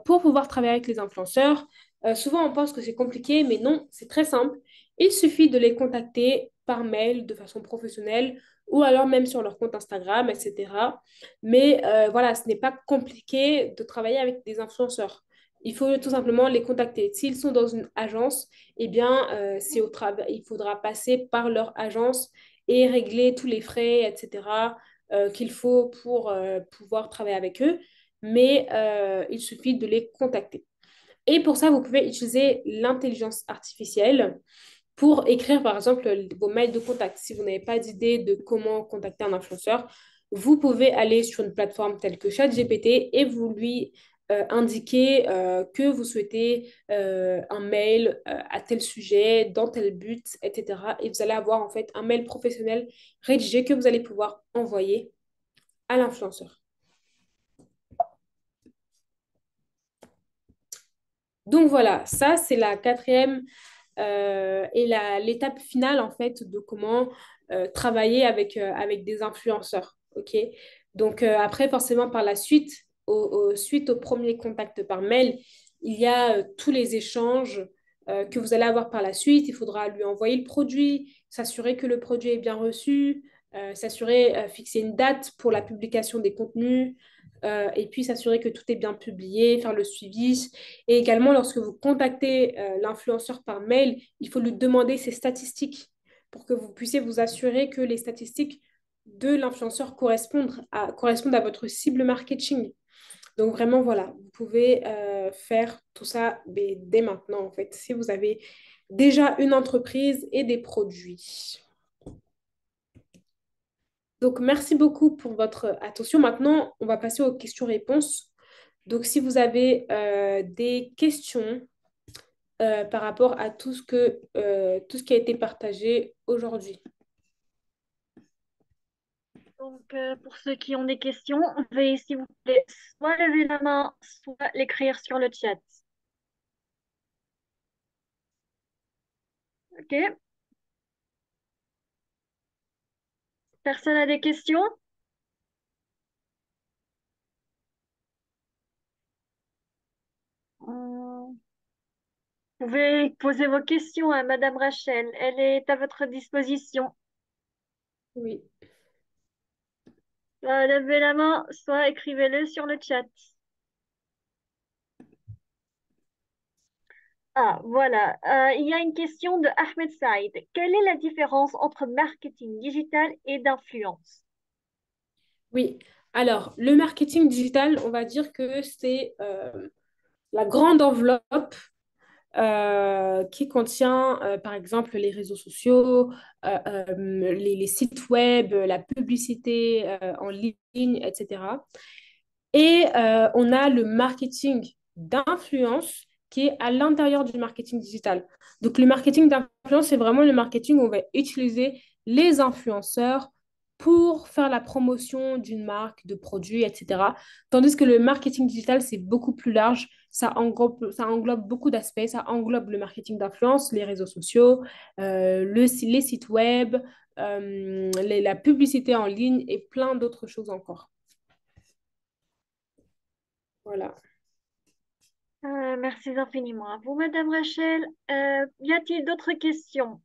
pour pouvoir travailler avec les influenceurs, souvent on pense que c'est compliqué, mais non, c'est très simple. Il suffit de les contacter par mail de façon professionnelle ou alors même sur leur compte Instagram, etc. Mais voilà, ce n'est pas compliqué de travailler avec des influenceurs. Il faut tout simplement les contacter. S'ils sont dans une agence, eh bien, c'est au travail, il faudra passer par leur agence et régler tous les frais, etc., qu'il faut pour pouvoir travailler avec eux. Mais il suffit de les contacter. Et pour ça, vous pouvez utiliser l'intelligence artificielle pour écrire, par exemple, vos mails de contact. Si vous n'avez pas d'idée de comment contacter un influenceur, vous pouvez aller sur une plateforme telle que ChatGPT et vous lui indiquer que vous souhaitez un mail à tel sujet, dans tel but, etc. Et vous allez avoir en fait un mail professionnel rédigé que vous allez pouvoir envoyer à l'influenceur. Donc voilà, ça c'est la quatrième et l'étape finale en fait de comment travailler avec des influenceurs. Ok. Donc après, forcément, par la suite, suite au premier contact par mail, il y a tous les échanges que vous allez avoir par la suite. Il faudra lui envoyer le produit, s'assurer que le produit est bien reçu, s'assurer, fixer une date pour la publication des contenus. Et puis s'assurer que tout est bien publié, faire le suivi. Et également, lorsque vous contactez l'influenceur par mail, il faut lui demander ses statistiques pour que vous puissiez vous assurer que les statistiques de l'influenceur correspondent à votre cible marketing. Donc vraiment, voilà, vous pouvez faire tout ça dès maintenant, en fait, si vous avez déjà une entreprise et des produits. Donc, merci beaucoup pour votre attention. Maintenant, on va passer aux questions-réponses. Donc, si vous avez des questions par rapport à tout ce qui a été partagé aujourd'hui. Donc, pour ceux qui ont des questions, veuillez s'il vous plaît soit lever la main, soit l'écrire sur le chat. Ok. Personne a des questions? Vous pouvez poser vos questions à Madame Rachel. Elle est à votre disposition. Oui. Soit levez la main, soit écrivez-le sur le chat. Ah, voilà. Il y a une question de Ahmed Saïd. Quelle est la différence entre marketing digital et d'influence? Oui. Alors, le marketing digital, on va dire que c'est la grande enveloppe qui contient, par exemple, les réseaux sociaux, les sites web, la publicité en ligne, etc. Et on a le marketing d'influence qui est à l'intérieur du marketing digital. Donc, le marketing d'influence, c'est vraiment le marketing où on va utiliser les influenceurs pour faire la promotion d'une marque, de produits, etc. Tandis que le marketing digital, c'est beaucoup plus large. Ça englobe beaucoup d'aspects. Ça englobe le marketing d'influence, les réseaux sociaux, les sites web, la publicité en ligne et plein d'autres choses encore. Voilà. Merci infiniment à vous, Madame Rachel. Y a-t-il d'autres questions?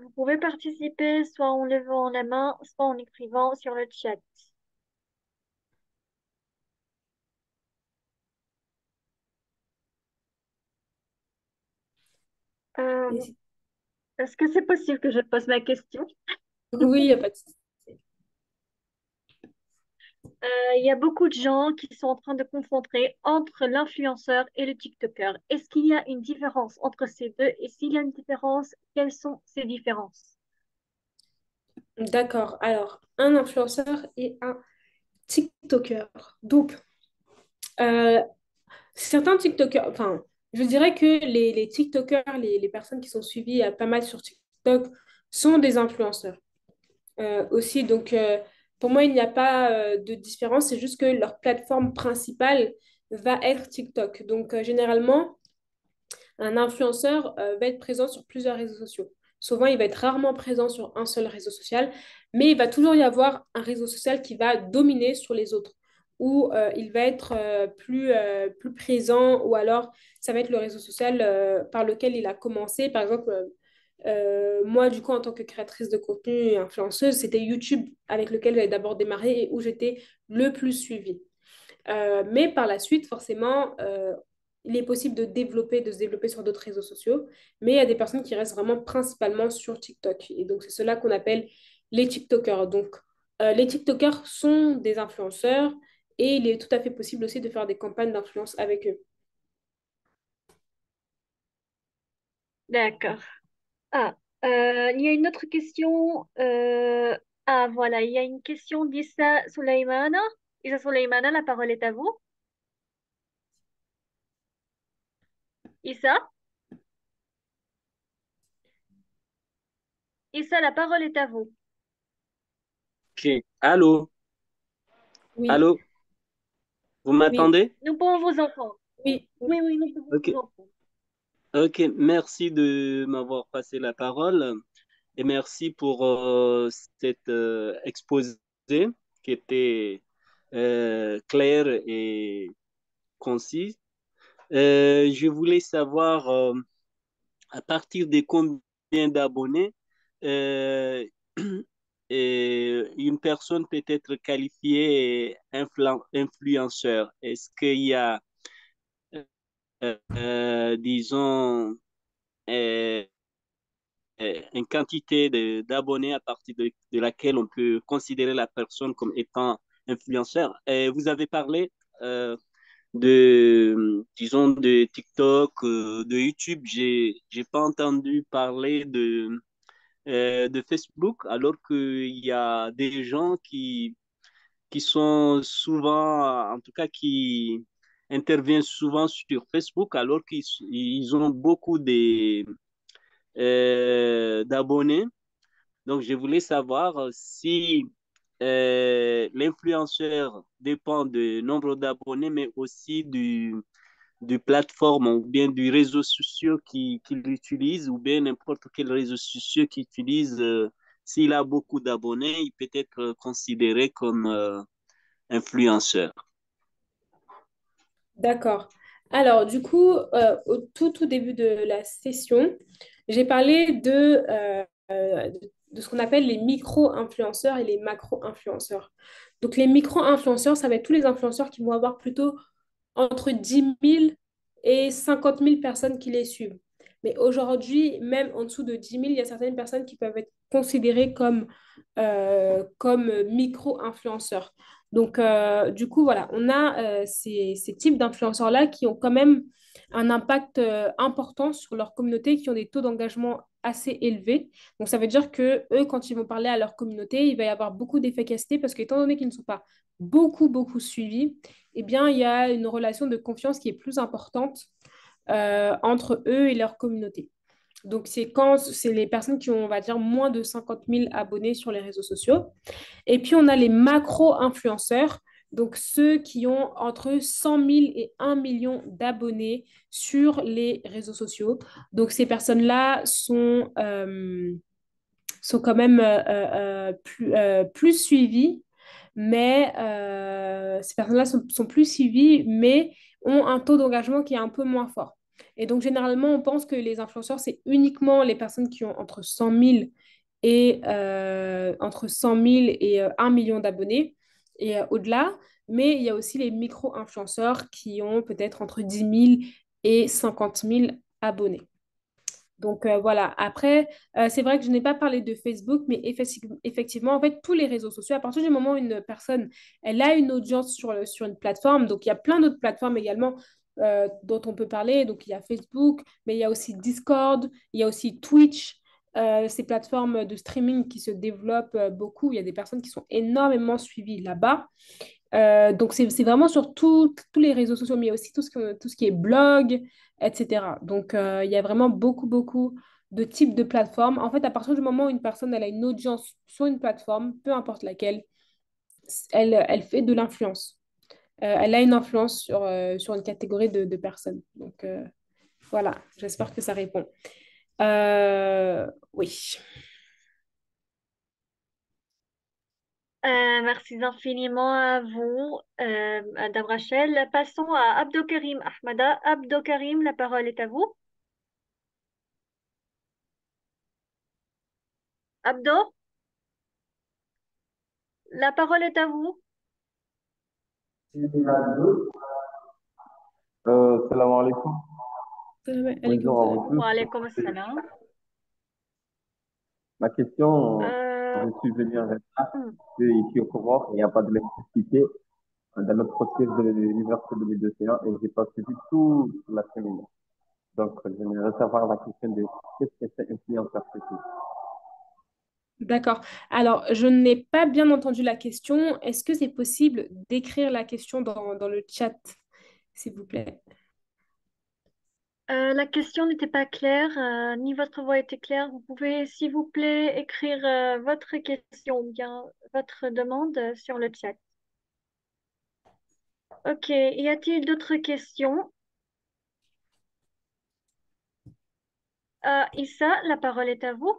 Vous pouvez participer soit en levant la main, soit en écrivant sur le chat. Et Euh, Est-ce que c'est possible que je pose ma question? oui, il n'y a pas de souci. Il y a beaucoup de gens qui sont en train de confondre entre l'influenceur et le TikToker. Est-ce qu'il y a une différence entre ces deux? Et s'il y a une différence, quelles sont ces différences? D'accord. Alors, un influenceur et un TikToker. Donc, euh, certains TikTokers, enfin, je dirais que les TikTokers, les personnes qui sont suivies pas mal sur TikTok, sont des influenceurs aussi. Donc, pour moi, il n'y a pas de différence. C'est juste que leur plateforme principale va être TikTok. Donc, généralement, un influenceur va être présent sur plusieurs réseaux sociaux. Souvent, il va être rarement présent sur un seul réseau social, mais il va toujours y avoir un réseau social qui va dominer sur les autres, où il va être plus présent, ou alors ça va être le réseau social par lequel il a commencé. Par exemple, moi, du coup, en tant que créatrice de contenu et influenceuse, c'était YouTube avec lequel j'avais d'abord démarré et où j'étais le plus suivie. Mais par la suite, forcément, il est possible de se développer sur d'autres réseaux sociaux, mais il y a des personnes qui restent vraiment principalement sur TikTok. Et donc, c'est cela qu'on appelle les TikTokers. Donc, les TikTokers sont des influenceurs et il est tout à fait possible aussi de faire des campagnes d'influence avec eux. D'accord. Ah, il y a une autre question. Ah, voilà, il y a une question d'Issa Souleymana. Issa Souleymana, la parole est à vous. Issa? Issa, la parole est à vous. Ok. Allô, Oui, allô, vous oui, m'entendez? Nous pouvons vous entendre. oui. Oui, oui, nous pouvons Ok, vous entendre. ok. Merci de m'avoir passé la parole et merci pour cet exposé qui était clair et concis. Je voulais savoir à partir de combien d'abonnés euh, une personne peut être qualifiée influenceur. Est-ce qu'il y a disons, euh, une quantité d'abonnés à partir de laquelle on peut considérer la personne comme étant influenceur. Et vous avez parlé disons, de TikTok, de YouTube. J'ai pas entendu parler de Facebook, alors qu'il y a des gens qui sont souvent, en tout cas, qui interviennent souvent sur Facebook alors qu'ils ont beaucoup d'abonnés. Donc, je voulais savoir si l'influenceur dépend du nombre d'abonnés, mais aussi du plateforme ou bien du réseau social qu'il utilise ou bien n'importe quel réseau social qu'il utilise, s'il a beaucoup d'abonnés, il peut être considéré comme influenceur. D'accord. Alors, du coup, au tout début de la session, j'ai parlé de ce qu'on appelle les micro-influenceurs et les macro-influenceurs. Donc, les micro-influenceurs, ça va être tous les influenceurs qui vont avoir plutôt entre 10 000 et 50 000 personnes qui les suivent. Mais aujourd'hui, même en dessous de 10 000, il y a certaines personnes qui peuvent être considérées comme micro-influenceurs. Donc, du coup, voilà, on a ces types d'influenceurs-là qui ont quand même un impact important sur leur communauté, qui ont des taux d'engagement assez élevés. Donc, ça veut dire que eux, quand ils vont parler à leur communauté, il va y avoir beaucoup d'efficacité parce qu'étant donné qu'ils ne sont pas beaucoup suivis, eh bien, il y a une relation de confiance qui est plus importante entre eux et leur communauté. Donc, c'est quand c'est les personnes qui ont, on va dire, moins de 50 000 abonnés sur les réseaux sociaux. Et puis, on a les macro-influenceurs, donc ceux qui ont entre 100 000 et 1 million d'abonnés sur les réseaux sociaux. Donc, ces personnes-là sont quand même plus suivies, mais ces personnes-là sont plus suivies, mais ont un taux d'engagement qui est un peu moins fort. Et donc, généralement, on pense que les influenceurs, c'est uniquement les personnes qui ont entre 100 000 et 1 million d'abonnés et au-delà. Mais il y a aussi les micro-influenceurs qui ont peut-être entre 10 000 et 50 000 abonnés. Donc voilà, après, c'est vrai que je n'ai pas parlé de Facebook, mais effectivement, en fait, tous les réseaux sociaux, à partir du moment où une personne, elle a une audience sur une plateforme, donc il y a plein d'autres plateformes également dont on peut parler, donc il y a Facebook, mais il y a aussi Discord, il y a aussi Twitch, ces plateformes de streaming qui se développent beaucoup, il y a des personnes qui sont énormément suivies là-bas. Donc, c'est vraiment sur tous les réseaux sociaux, mais il y a aussi tout ce qui est blog, etc. Donc, il y a vraiment beaucoup de types de plateformes. En fait, à partir du moment où une personne elle a une audience sur une plateforme, peu importe laquelle, elle fait de l'influence. Elle a une influence sur une catégorie de personnes. Donc, voilà, j'espère que ça répond. Oui. Merci infiniment à vous, Madame Rachel. Passons à Abdokarim Ahmada. Abdokarim, la parole est à vous. Abdo, la parole est à vous. Salam alaikum. Salam alaikum Bonjour à salam. vous Wa tous. alaykoum assalam. Ma question, Euh, je suis venu en retard. hmm. Je suis ici au Comores, il n'y a pas d'électricité dans notre processus de l'université de l'Océan et j'ai pas suivi tout la semaine. Donc, j'aimerais savoir la question de qu'est-ce que c'est influenceur critique. D'accord. Alors, je n'ai pas bien entendu la question. Est-ce que c'est possible d'écrire la question dans le chat, s'il vous plaît? La question n'était pas claire, ni votre voix était claire. Vous pouvez, s'il vous plaît, écrire votre question ou bien votre demande sur le chat. Ok, y a-t-il d'autres questions? Issa, la parole est à vous.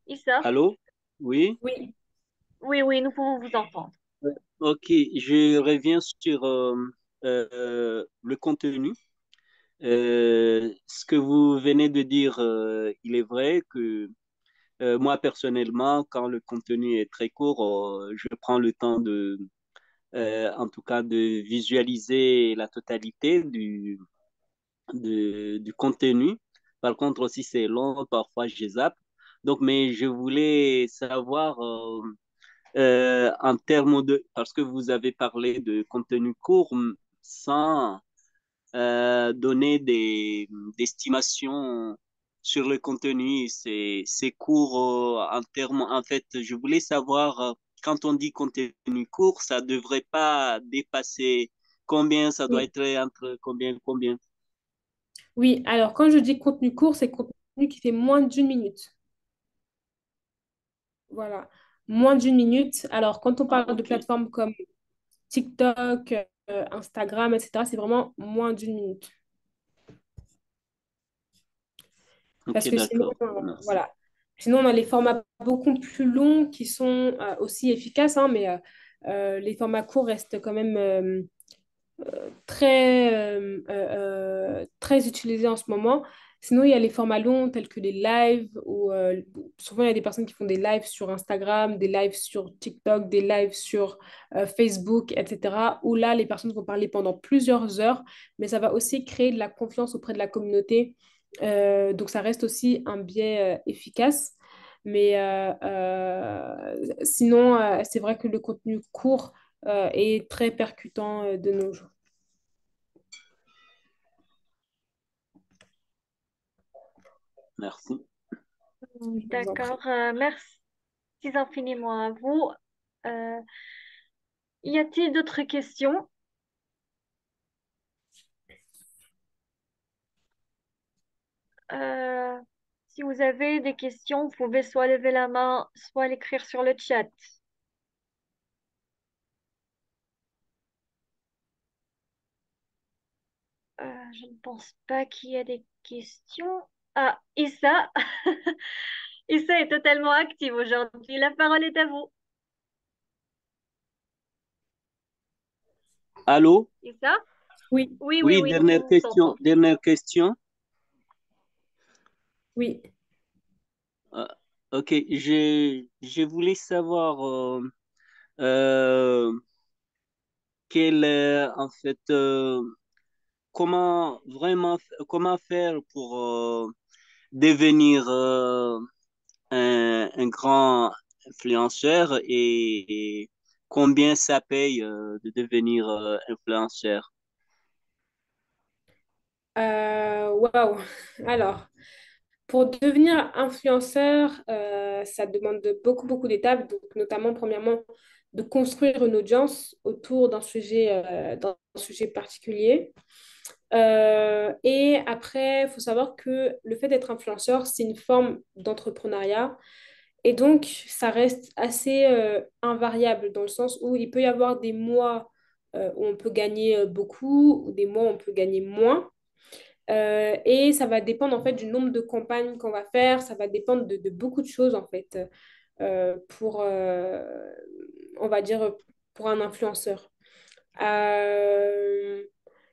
Issa? Allô? Oui? Oui. Oui, oui, nous pouvons vous entendre. Ok, je reviens sur le contenu. Ce que vous venez de dire, il est vrai que moi, personnellement, quand le contenu est très court, je prends le temps en tout cas, de visualiser la totalité du contenu. Par contre, aussi, c'est long, parfois, je zappe. Donc, mais je voulais savoir, en termes parce que vous avez parlé de contenu court sans donner des estimations sur le contenu. C'est court en termes. En fait, je voulais savoir, quand on dit contenu court, ça ne devrait pas dépasser combien, ça doit Oui. être entre combien. Oui, alors quand je dis contenu court, c'est contenu qui fait moins d'une minute. Voilà. Moins d'une minute. Alors, quand on Ah, parle de ok. plateformes comme TikTok, Instagram, etc., c'est vraiment moins d'une minute. Ok, Parce que sinon, d'accord. Merci. voilà. Sinon, on a les formats beaucoup plus longs qui sont aussi efficaces, hein, mais les formats courts restent quand même très utilisés en ce moment. Sinon, il y a les formats longs tels que les lives, où souvent il y a des personnes qui font des lives sur Instagram, des lives sur TikTok, des lives sur Facebook, etc., où là, les personnes vont parler pendant plusieurs heures, mais ça va aussi créer de la confiance auprès de la communauté. Donc, ça reste aussi un biais efficace. Mais sinon, c'est vrai que le contenu court est très percutant de nos jours. Merci. Je vous en prie. D'accord, merci infiniment à vous. Euh, Y a-t-il d'autres questions? Euh, Si vous avez des questions, vous pouvez soit lever la main, soit l'écrire sur le chat. Je ne pense pas qu'il y a des questions. Ah, Issa. Issa est totalement active aujourd'hui. La parole est à vous. Allô? Issa? Oui, Oui, oui, Oui, oui, dernière on question. t'entend. Dernière question. oui. Euh, ok, je voulais savoir euh, quel est en fait comment vraiment comment faire pour devenir un grand influenceur et combien ça paye de devenir influenceur. Waouh. Alors, pour devenir influenceur, ça demande beaucoup, beaucoup d'étapes. Donc, notamment, premièrement, de construire une audience autour d'un sujet particulier. Et après, il faut savoir que le fait d'être influenceur, c'est une forme d'entrepreneuriat. Et donc, ça reste assez invariable dans le sens où il peut y avoir des mois où on peut gagner beaucoup ou des mois où on peut gagner moins. Et ça va dépendre en fait du nombre de campagnes qu'on va faire, ça va dépendre de beaucoup de choses en fait pour, on va dire, pour un influenceur. Euh,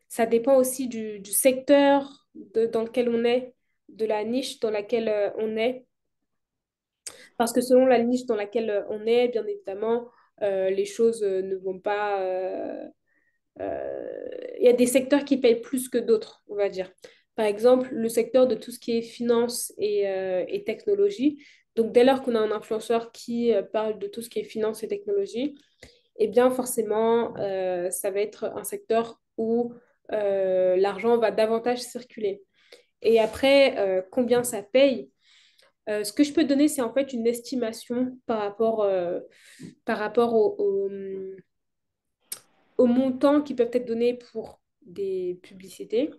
Ça dépend aussi du secteur dans lequel on est, de la niche dans laquelle on est. Parce que selon la niche dans laquelle on est, bien évidemment, les choses ne vont pas... il y a des secteurs qui payent plus que d'autres, on va dire. Par exemple, le secteur de tout ce qui est finance et technologie. Donc, dès lors qu'on a un influenceur qui parle de tout ce qui est finance et technologie, eh bien, forcément, ça va être un secteur où l'argent va davantage circuler. Et après, combien ça paye? Ce que je peux donner, c'est en fait une estimation par rapport aux montants qui peuvent être donnés pour des publicités.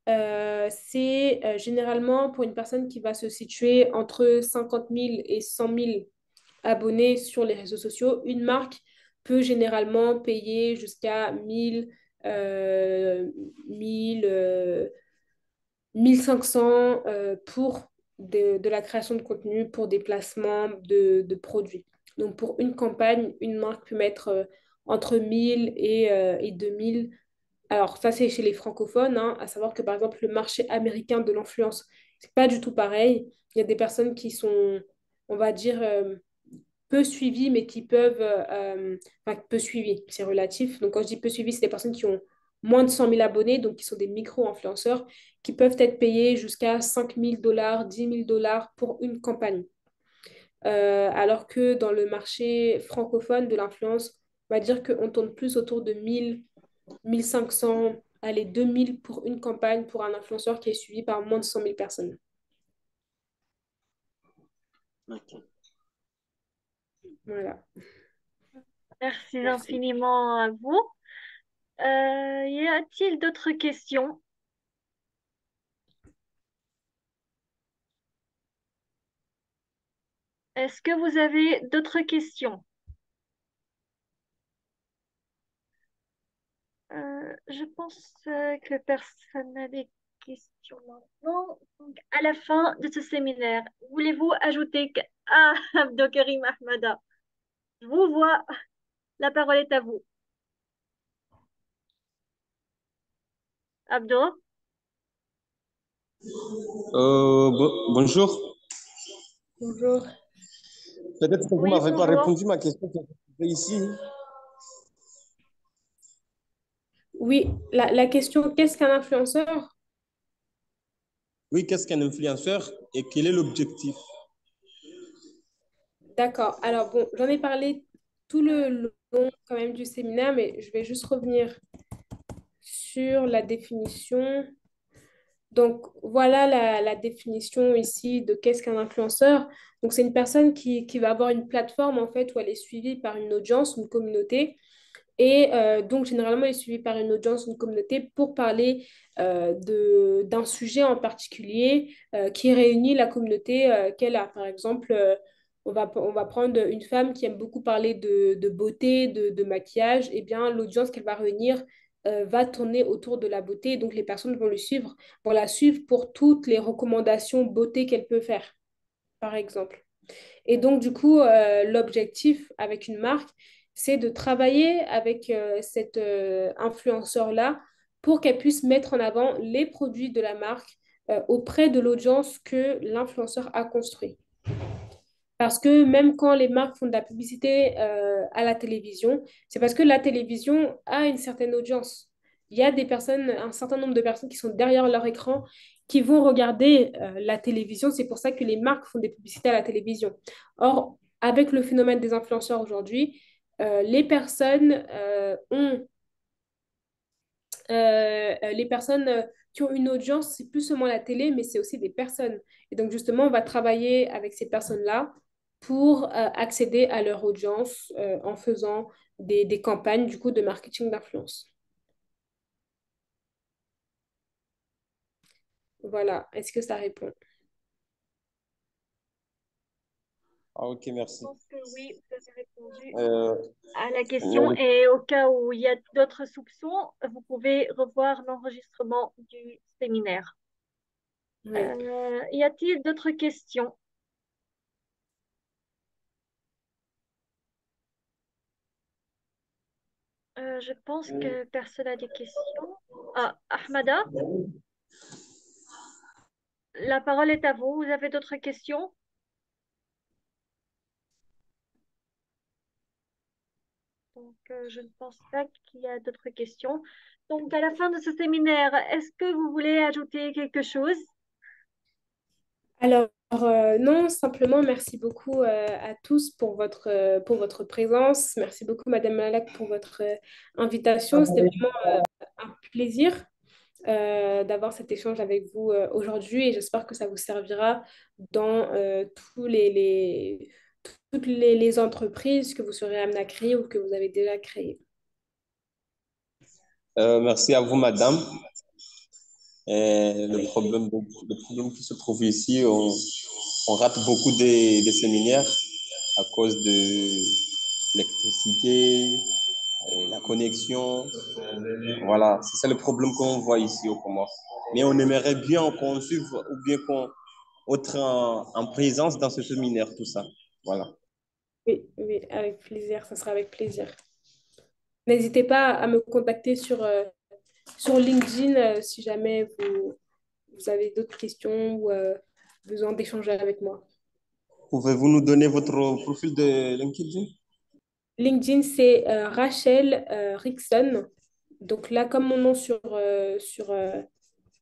C'est généralement pour une personne qui va se situer entre 50 000 et 100 000 abonnés sur les réseaux sociaux. Une marque peut généralement payer jusqu'à 1000, 1500 pour de la création de contenu, pour des placements de produits. Donc pour une campagne, une marque peut mettre entre 1000 et 2000. Alors ça, c'est chez les francophones, hein, à savoir que par exemple, le marché américain de l'influence, c'est pas du tout pareil. Il y a des personnes qui sont, on va dire, peu suivis, mais qui peuvent... enfin, peu suivis, c'est relatif. Donc, quand je dis peu suivis, c'est des personnes qui ont moins de 100 000 abonnés, donc qui sont des micro-influenceurs, qui peuvent être payés jusqu'à 5 000 $, 10 000 $ pour une campagne. Alors que dans le marché francophone de l'influence, on va dire qu'on tourne plus autour de 1 500, allez, 2 000 pour une campagne pour un influenceur qui est suivi par moins de 100 000 personnes. Ok, Voilà. Merci merci. infiniment à vous. Y a-t-il d'autres questions? Est-ce que vous avez d'autres questions? Je pense que personne n'a des questions maintenant. Donc, à la fin de ce séminaire, voulez-vous ajouter que... Ah, Abdelkarim Ahmada, je vous vois. La parole est à vous. Abdo, Bonjour. Bonjour. Peut-être que vous oui, m'avez pas bonjour. répondu à ma question que j'ai ici. Oui, la question, qu'est-ce qu'un influenceur? Oui, qu'est-ce qu'un influenceur et quel est l'objectif? D'accord. Alors bon, j'en ai parlé tout le long quand même du séminaire, mais je vais juste revenir sur la définition. Donc voilà la définition ici de qu'est-ce qu'un influenceur. Donc c'est une personne qui va avoir une plateforme en fait où elle est suivie par une audience, une communauté. Et donc, généralement, elle est suivie par une audience, une communauté pour parler d'un sujet en particulier qui réunit la communauté qu'elle a. Par exemple, on va prendre une femme qui aime beaucoup parler de beauté, de maquillage. Eh bien, l'audience qu'elle va réunir va tourner autour de la beauté. Donc, les personnes vont vont la suivre pour toutes les recommandations beauté qu'elle peut faire, par exemple. Et donc, du coup, l'objectif avec une marque, c'est de travailler avec cette influenceur-là pour qu'elle puisse mettre en avant les produits de la marque auprès de l'audience que l'influenceur a construit. Parce que même quand les marques font de la publicité à la télévision, c'est parce que la télévision a une certaine audience. Il y a des personnes, un certain nombre de personnes qui sont derrière leur écran qui vont regarder la télévision. C'est pour ça que les marques font des publicités à la télévision. Or, avec le phénomène des influenceurs aujourd'hui, les personnes qui ont une audience, c'est plus seulement la télé, mais c'est aussi des personnes. Et donc, justement, on va travailler avec ces personnes-là pour accéder à leur audience en faisant des campagnes, du coup, de marketing d'influence. Voilà. Est-ce que ça répond? Ah, ok, Je merci. pense que oui, vous avez répondu Euh, à la mais question. Et au cas où il y a d'autres soupçons, vous pouvez revoir l'enregistrement du séminaire. Oui. Y a-t-il d'autres questions? Je pense que personne n'a des questions. Ah, Ahmada, la parole est à vous. Vous avez d'autres questions? Donc, je ne pense pas qu'il y a d'autres questions. Donc, à la fin de ce séminaire, est-ce que vous voulez ajouter quelque chose? Alors, non, simplement, merci beaucoup à tous pour votre présence. Merci beaucoup, Madame Malak, pour votre invitation. C'était vraiment un plaisir d'avoir cet échange avec vous aujourd'hui et j'espère que ça vous servira dans toutes les entreprises que vous serez amené à créer ou que vous avez déjà créées. merci à vous, madame. Avec plaisir. Le problème qui se trouve ici, on rate beaucoup des séminaires à cause de l'électricité, et la connexion. Voilà, c'est ça le problème qu'on voit ici au Comores. Mais on aimerait bien qu'on suive ou bien qu'on être en présence dans ce séminaire, tout ça. Voilà. Oui, oui, avec plaisir, ça sera avec plaisir. N'hésitez pas à me contacter sur LinkedIn si jamais vous avez d'autres questions ou besoin d'échanger avec moi. Pouvez-vous nous donner votre profil de LinkedIn? LinkedIn, c'est Rachel Rickson. Donc là, comme mon nom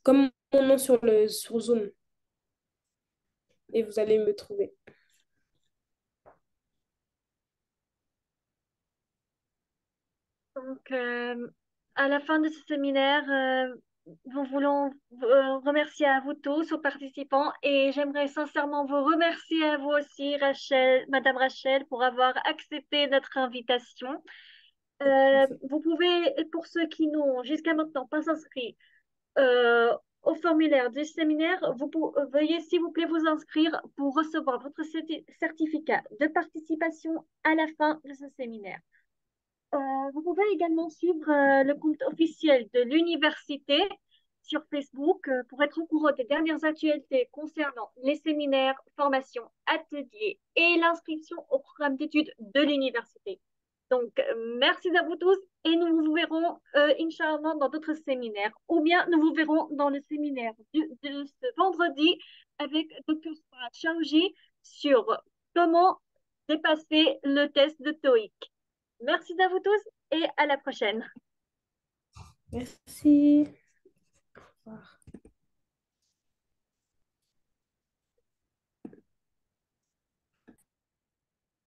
comme mon nom sur Zoom. Et vous allez me trouver. Donc, à la fin de ce séminaire, nous voulons remercier à vous tous, aux participants, et j'aimerais sincèrement vous remercier à vous aussi, Rachel, Madame Rachel, pour avoir accepté notre invitation. Vous pouvez, et pour ceux qui n'ont jusqu'à maintenant pas inscrit au formulaire du séminaire, veuillez s'il vous plaît vous inscrire pour recevoir votre certificat de participation à la fin de ce séminaire. Vous pouvez également suivre le compte officiel de l'université sur Facebook pour être au courant des dernières actualités concernant les séminaires, formations, ateliers et l'inscription au programme d'études de l'université. Donc, merci à vous tous et nous vous verrons, Inch'Allah, dans d'autres séminaires. Ou bien nous vous verrons dans le séminaire de ce vendredi avec Dr. Chaouji sur comment dépasser le test de TOEIC. Merci à vous tous et à la prochaine. Merci. Au revoir.